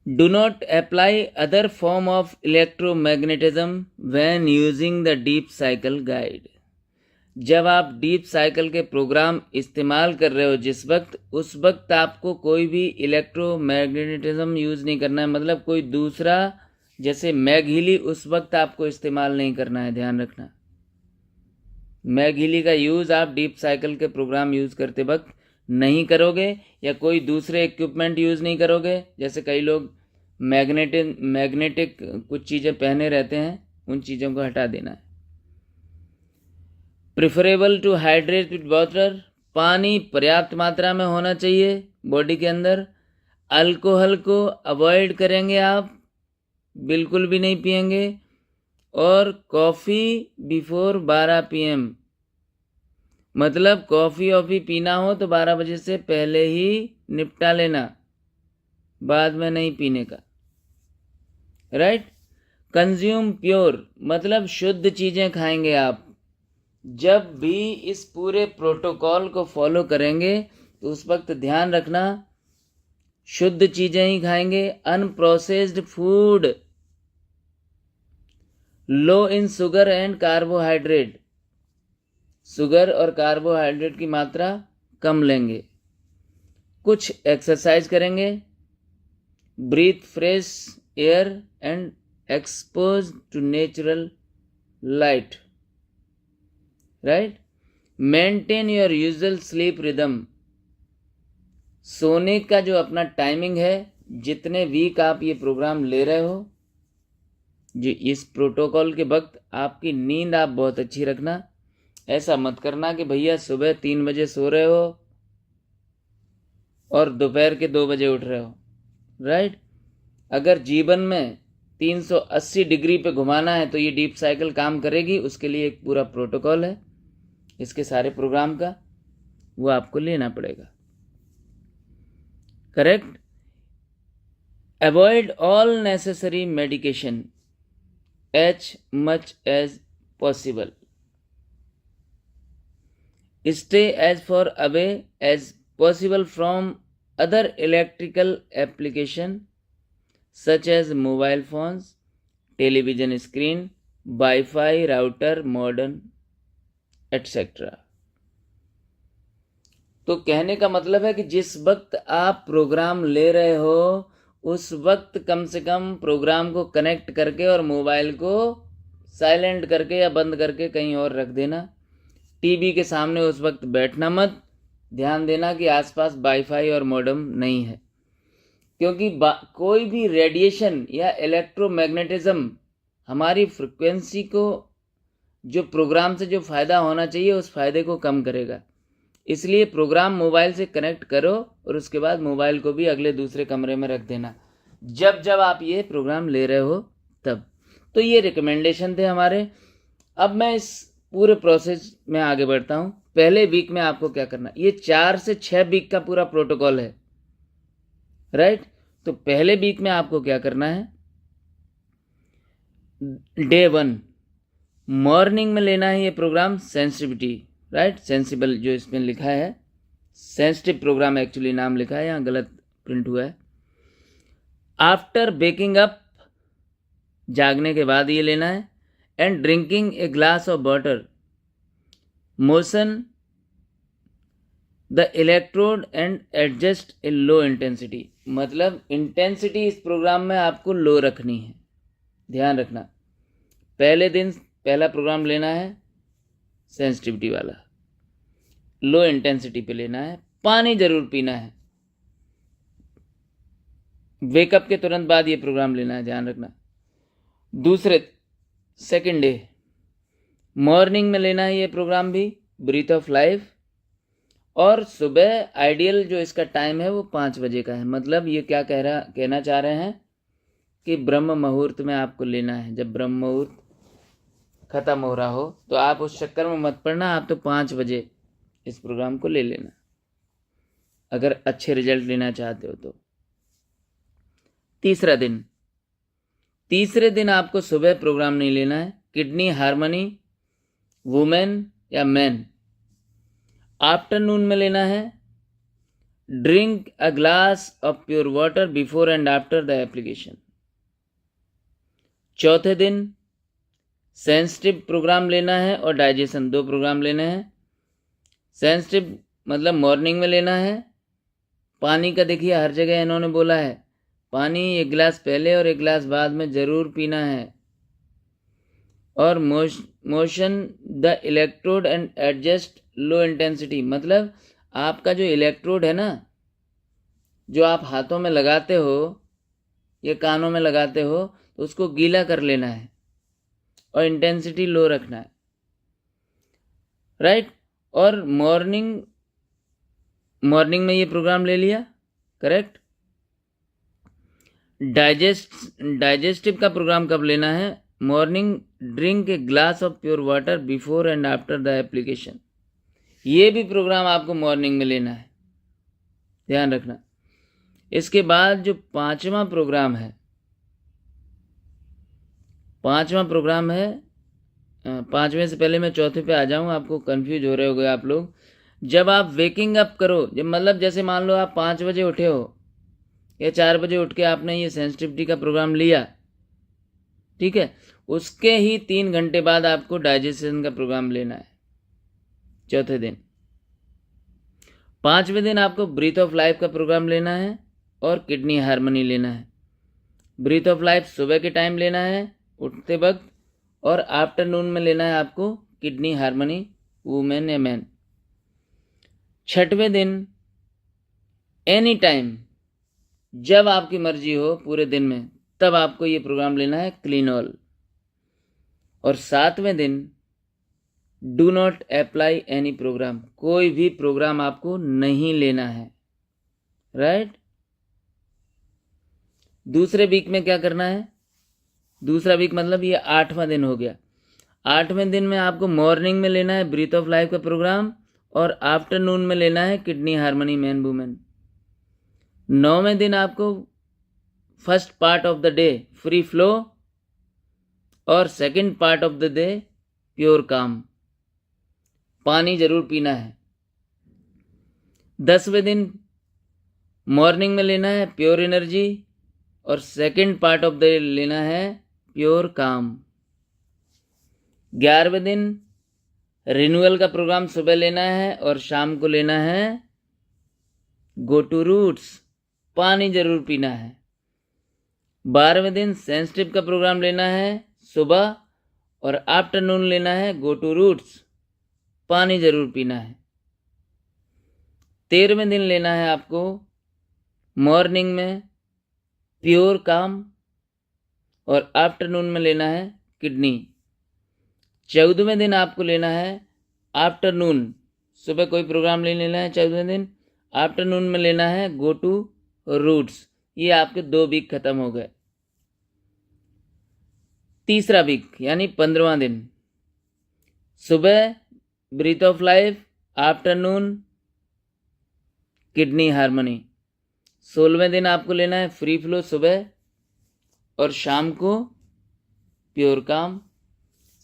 Do not apply other form of electromagnetism when using the deep cycle guide. जब आप डीप साइकिल के प्रोग्राम इस्तेमाल कर रहे हो जिस वक्त, उस वक्त आपको कोई भी इलेक्ट्रोमैग्नेटिज्म यूज़ नहीं करना है। मतलब कोई दूसरा, जैसे मैगहीली, उस वक्त आपको इस्तेमाल नहीं करना है, ध्यान रखना। मैगहीली का यूज़ आप डीप साइकिल के प्रोग्राम यूज़ करते वक्त नहीं करोगे, या कोई दूसरे इक्विपमेंट यूज़ नहीं करोगे। जैसे कई लोग मैग्नेटिक कुछ चीज़ें पहने रहते हैं, उन चीज़ों को हटा देना है। Preferable to hydrate with water, पानी पर्याप्त मात्रा में होना चाहिए बॉडी के अंदर। अल्कोहल को अवॉइड करेंगे आप, बिल्कुल भी नहीं पिएंगे। और कॉफ़ी बिफोर 12 PM, मतलब कॉफ़ी पीना हो तो 12 बजे से पहले ही निपटा लेना, बाद में नहीं पीने का, राइट। कंज्यूम प्योर, मतलब शुद्ध चीज़ें खाएंगे आप। जब भी इस पूरे प्रोटोकॉल को फॉलो करेंगे तो उस वक्त ध्यान रखना शुद्ध चीज़ें ही खाएंगे। Unprocessed food, low in sugar and carbohydrate, sugar और कार्बोहाइड्रेट की मात्रा कम लेंगे। कुछ एक्सरसाइज करेंगे। Breathe fresh air and expose to natural light, right. Maintain your usual sleep rhythm, सोने का जो अपना टाइमिंग है, जितने वीक आप ये प्रोग्राम ले रहे हो, जो इस प्रोटोकॉल के वक्त आपकी नींद आप बहुत अच्छी रखना। ऐसा मत करना कि भैया सुबह 3 बजे सो रहे हो और दोपहर के 2 बजे उठ रहे हो, राइट। अगर जीवन में 380 डिग्री पे घुमाना है तो ये डीप साइकिल काम करेगी। उसके लिए एक पूरा प्रोटोकॉल है इसके सारे प्रोग्राम का, वो आपको लेना पड़ेगा, correct. Avoid all necessary medication as much as possible. Stay as far away as possible from other electrical application such as mobile phones, television screen, Wi-Fi router, modem, etc. तो कहने का मतलब है कि जिस वक्त आप प्रोग्राम ले रहे हो उस वक्त कम से कम प्रोग्राम को कनेक्ट करके और मोबाइल को साइलेंट करके या बंद करके कहीं और रख देना। टीवी के सामने उस वक्त बैठना मत। ध्यान देना कि आसपास वाईफाई और मॉडेम नहीं है, क्योंकि कोई भी रेडिएशन या इलेक्ट्रोमैग्नेटिज्म हमारी फ्रिक्वेंसी को, जो प्रोग्राम से जो फ़ायदा होना चाहिए उस फ़ायदे को कम करेगा। इसलिए प्रोग्राम मोबाइल से कनेक्ट करो और उसके बाद मोबाइल को भी अगले दूसरे कमरे में रख देना जब जब आप ये प्रोग्राम ले रहे हो तब। तो ये रिकमेंडेशन थे हमारे। अब मैं इस पूरे प्रोसेस में आगे बढ़ता हूँ। पहले वीक में आपको क्या करना, ये 4 से 6 वीक का पूरा प्रोटोकॉल है, राइट। तो पहले वीक में आपको क्या करना है, डे 1 मॉर्निंग में लेना है ये प्रोग्राम सेंसिटिविटी, राइट। सेंसिबल जो इसमें लिखा है, सेंसिटिव प्रोग्राम एक्चुअली नाम लिखा है, यहाँ गलत प्रिंट हुआ है। आफ्टर बेकिंग अप, जागने के बाद ये लेना है। And drinking a glass of water, motion the electrode and adjust A low intensity. मतलब इंटेंसिटी इस प्रोग्राम में आपको लो रखनी है, ध्यान रखना। पहले दिन पहला प्रोग्राम लेना है सेंसिटिविटी वाला, लो इंटेंसिटी पे लेना है। पानी जरूर पीना है, वेकअप के तुरंत बाद ये प्रोग्राम लेना है, ध्यान रखना। सेकंड डे मॉर्निंग में लेना है ये प्रोग्राम भी, ब्रीथ ऑफ लाइफ। और सुबह आइडियल जो इसका टाइम है वो 5 बजे का है। मतलब ये क्या कहना चाह रहे हैं कि ब्रह्म मुहूर्त में आपको लेना है। जब ब्रह्म मुहूर्त खत्म हो रहा हो तो आप उस चक्कर में मत पड़ना, आप तो 5 बजे इस प्रोग्राम को ले लेना अगर अच्छे रिजल्ट लेना चाहते हो तो। तीसरे दिन आपको सुबह प्रोग्राम नहीं लेना है, किडनी हार्मनी वुमेन या मैन। आफ्टरनून में लेना है, drink a glass of pure water before and after the application. चौथे दिन सेंसिटिव प्रोग्राम लेना है और डाइजेशन, 2 प्रोग्राम लेने हैं। सेंसिटिव मतलब मॉर्निंग में लेना है। पानी का देखिए हर जगह इन्होंने बोला है पानी 1 गिलास पहले और 1 गिलास बाद में ज़रूर पीना है। और motion the electrode and adjust low intensity, मतलब आपका जो इलेक्ट्रोड है ना, जो आप हाथों में लगाते हो या कानों में लगाते हो, तो उसको गीला कर लेना है और इंटेंसिटी लो रखना है, राइट। और मॉर्निंग में ये प्रोग्राम ले लिया, करेक्ट। डाइजेस्टिव का प्रोग्राम कब लेना है, morning, drink a glass of pure water before and after the application. ये भी प्रोग्राम आपको मॉर्निंग में लेना है, ध्यान रखना। इसके बाद जो पांचवा प्रोग्राम है, पांचवें से पहले मैं चौथे पे आ जाऊं, आपको कंफ्यूज हो रहे होगे आप लोग। जब आप वेकिंग अप करो, जब मतलब जैसे मान लो आप 5 बजे उठे हो या 4 बजे उठ के आपने ये सेंसिटिविटी का प्रोग्राम लिया, ठीक है, उसके ही 3 घंटे बाद आपको डाइजेशन का प्रोग्राम लेना है, चौथे दिन। 5वें दिन आपको ब्रीथ ऑफ लाइफ का प्रोग्राम लेना है और किडनी हार्मनी लेना है। ब्रीथ ऑफ लाइफ सुबह के टाइम लेना है उठते वक्त, और आफ्टरनून में लेना है आपको किडनी हार्मनी वुमेन या मैन। 6वें दिन एनी टाइम, जब आपकी मर्जी हो पूरे दिन में, तब आपको ये प्रोग्राम लेना है क्लीनॉल। और 7वें दिन do not apply any program, कोई भी प्रोग्राम आपको नहीं लेना है, राइट। दूसरे वीक में क्या करना है, दूसरा वीक मतलब ये 8वां दिन हो गया। 8वें दिन में आपको मॉर्निंग में लेना है ब्रीथ ऑफ लाइफ का प्रोग्राम और आफ्टरनून में लेना है किडनी हार्मनी मैन वुमेन। 9वें दिन आपको first part of the day free flow और second part of the day pure calm, पानी जरूर पीना है। 10वें दिन मॉर्निंग में लेना है प्योर एनर्जी और second part of the day लेना है प्योर काम। 11वें दिन रिन्यूअल का प्रोग्राम सुबह लेना है और शाम को लेना है गो टू रूट्स, पानी जरूर पीना है। 12वें दिन सेंसिटिव का प्रोग्राम लेना है सुबह, और आफ्टरनून लेना है गो टू रूट्स, पानी जरूर पीना है। 13वें दिन लेना है आपको मॉर्निंग में प्योर काम, और आफ्टरनून में लेना है किडनी। 14वें दिन आपको लेना है आफ्टरनून, सुबह कोई प्रोग्राम नहीं लेना है 14वें दिन, आफ्टरनून में लेना है गो टू रूट्स। ये आपके 2 वीक खत्म हो गए। तीसरा वीक यानी 15वां दिन, सुबह breath of life, afternoon kidney harmony. 16वें दिन आपको लेना है फ्री फ्लो सुबह, और शाम को प्योर काम।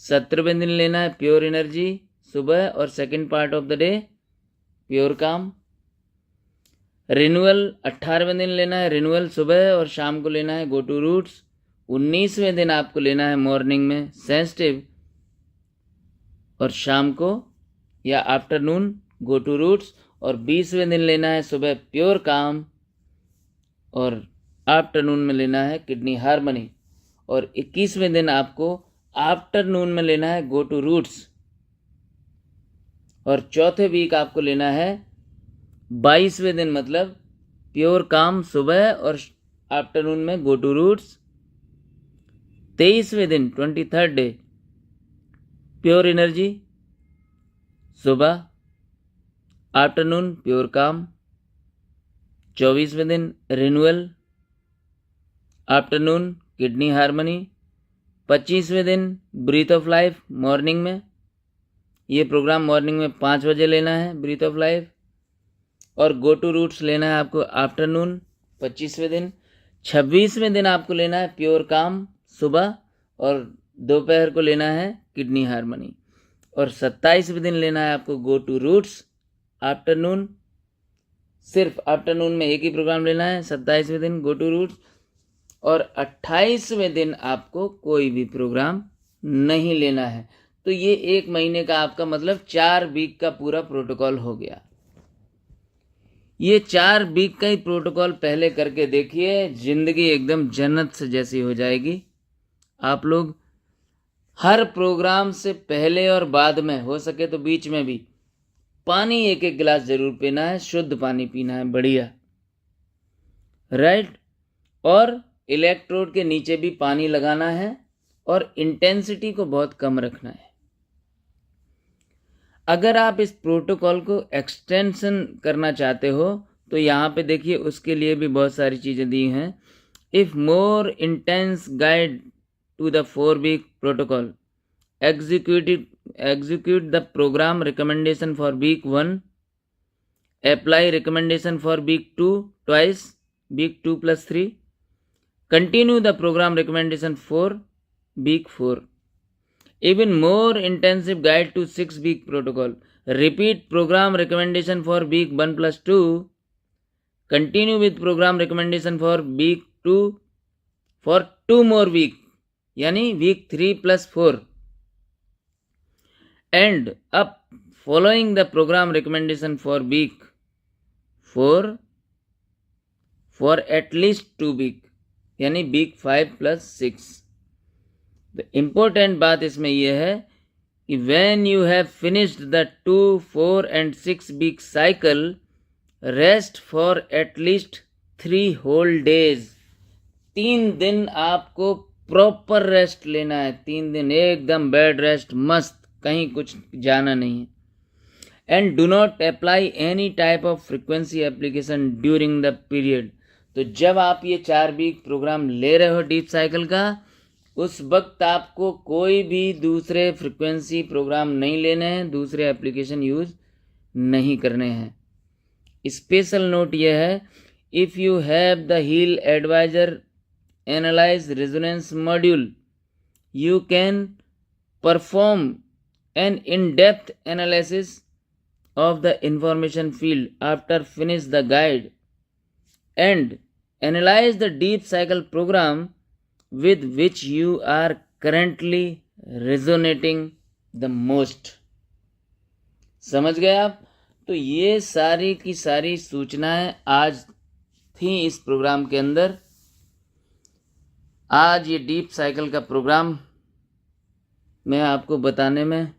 17वें दिन लेना है प्योर एनर्जी सुबह, और second part of the day pure काम। रिन्यूअल 18वें दिन लेना है रिन्यूअल सुबह, और शाम को लेना है गो टू रूट्स। 19वें दिन आपको लेना है मॉर्निंग में सेंसिटिव, और शाम को या आफ्टरनून गो टू रूट्स। और 20वें दिन लेना है सुबह प्योर काम, और आफ्टरनून में लेना है किडनी हार्मनी। और 21वें दिन आपको आफ्टरनून में लेना है गो टू रूट्स, और चौथे वीक आपको लेना है 22वें दिन मतलब प्योर काम सुबह और आफ्टरनून में गो टू रूट्स। 23वें दिन 23rd डे प्योर एनर्जी सुबह, आफ्टरनून प्योर काम। 24वें दिन रिन्यूअल, आफ्टरनून किडनी हार्मनी। 25वें दिन ब्रीथ ऑफ लाइफ मॉर्निंग में, ये प्रोग्राम मॉर्निंग में 5 बजे लेना है ब्रीथ ऑफ लाइफ, और गो टू रूट्स लेना है आपको आफ्टरनून 25वें दिन। 26वें दिन आपको लेना है प्योर काम सुबह, और दोपहर को लेना है किडनी हार्मनी। और 27वें दिन लेना है आपको गो टू रूट्स आफ्टरनून, सिर्फ आफ्टरनून में एक ही प्रोग्राम लेना है 27वें दिन गो टू रूट्स। और 28वें दिन आपको कोई भी प्रोग्राम नहीं लेना है। तो ये 1 महीने का आपका मतलब 4 वीक का पूरा प्रोटोकॉल हो गया। ये 4 वीक का ही प्रोटोकॉल पहले करके देखिए, जिंदगी एकदम जन्नत से जैसी हो जाएगी। आप लोग हर प्रोग्राम से पहले और बाद में, हो सके तो बीच में भी, पानी 1-1 गिलास जरूर पीना है, शुद्ध पानी पीना है, बढ़िया, राइट। और इलेक्ट्रोड के नीचे भी पानी लगाना है, और इंटेंसिटी को बहुत कम रखना है। अगर आप इस प्रोटोकॉल को एक्सटेंशन करना चाहते हो तो यहाँ पे देखिए, उसके लिए भी बहुत सारी चीज़ें दी हैं। If more intense guide to the 4 week protocol, execute the program recommendation for week 1, apply recommendation for week 2 twice, week 2 plus 3, continue the program recommendation for week 4. Even more intensive guide to 6 week protocol, repeat program recommendation for week 1 plus 2, continue with program recommendation for week 2 for 2 more week, यानी week 3 plus 4, and up following the program recommendation for week 4 for at least 2 week, यानी week 5 plus 6. The important बात इसमें यह है कि when you have finished the 2, 4 and 6 week cycle, rest for at least 3 whole days. 3 दिन आपको proper rest लेना है, 3 दिन एकदम बेड रेस्ट, मस्त, कहीं कुछ जाना नहीं है। And do not apply any type of frequency application during the period. तो जब आप ये 4 वीक प्रोग्राम ले रहे हो डीप साइकिल का, उस वक्त आपको कोई भी दूसरे फ्रीक्वेंसी प्रोग्राम नहीं लेने हैं, दूसरे एप्लीकेशन यूज नहीं करने हैं। स्पेशल नोट यह है, if you have the heal advisor analyse resonance module, you can perform an in-depth analysis of the information field after finish the guide and analyze the deep cycle program with which you are currently resonating the most. समझ गए आप? तो ये सारी की सारी सूचनाएं आज थी इस प्रोग्राम के अंदर। आज ये डीप साइकिल का प्रोग्राम मैं आपको बताने में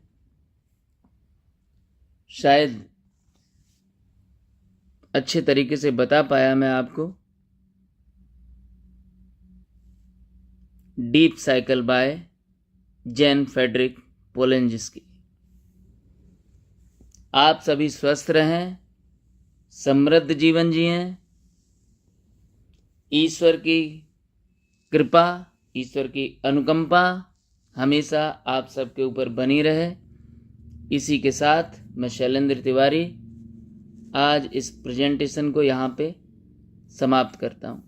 शायद अच्छे तरीके से बता पाया मैं आपको। Deep cycle by Jan Frederick Polenski. आप सभी स्वस्थ रहें, समृद्ध जीवन जिएं। ईश्वर की कृपा, ईश्वर की अनुकंपा हमेशा आप सबके ऊपर बनी रहे। इसी के साथ मैं शैलेंद्र तिवारी आज इस प्रेजेंटेशन को यहाँ पे समाप्त करता हूँ।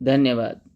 धन्यवाद।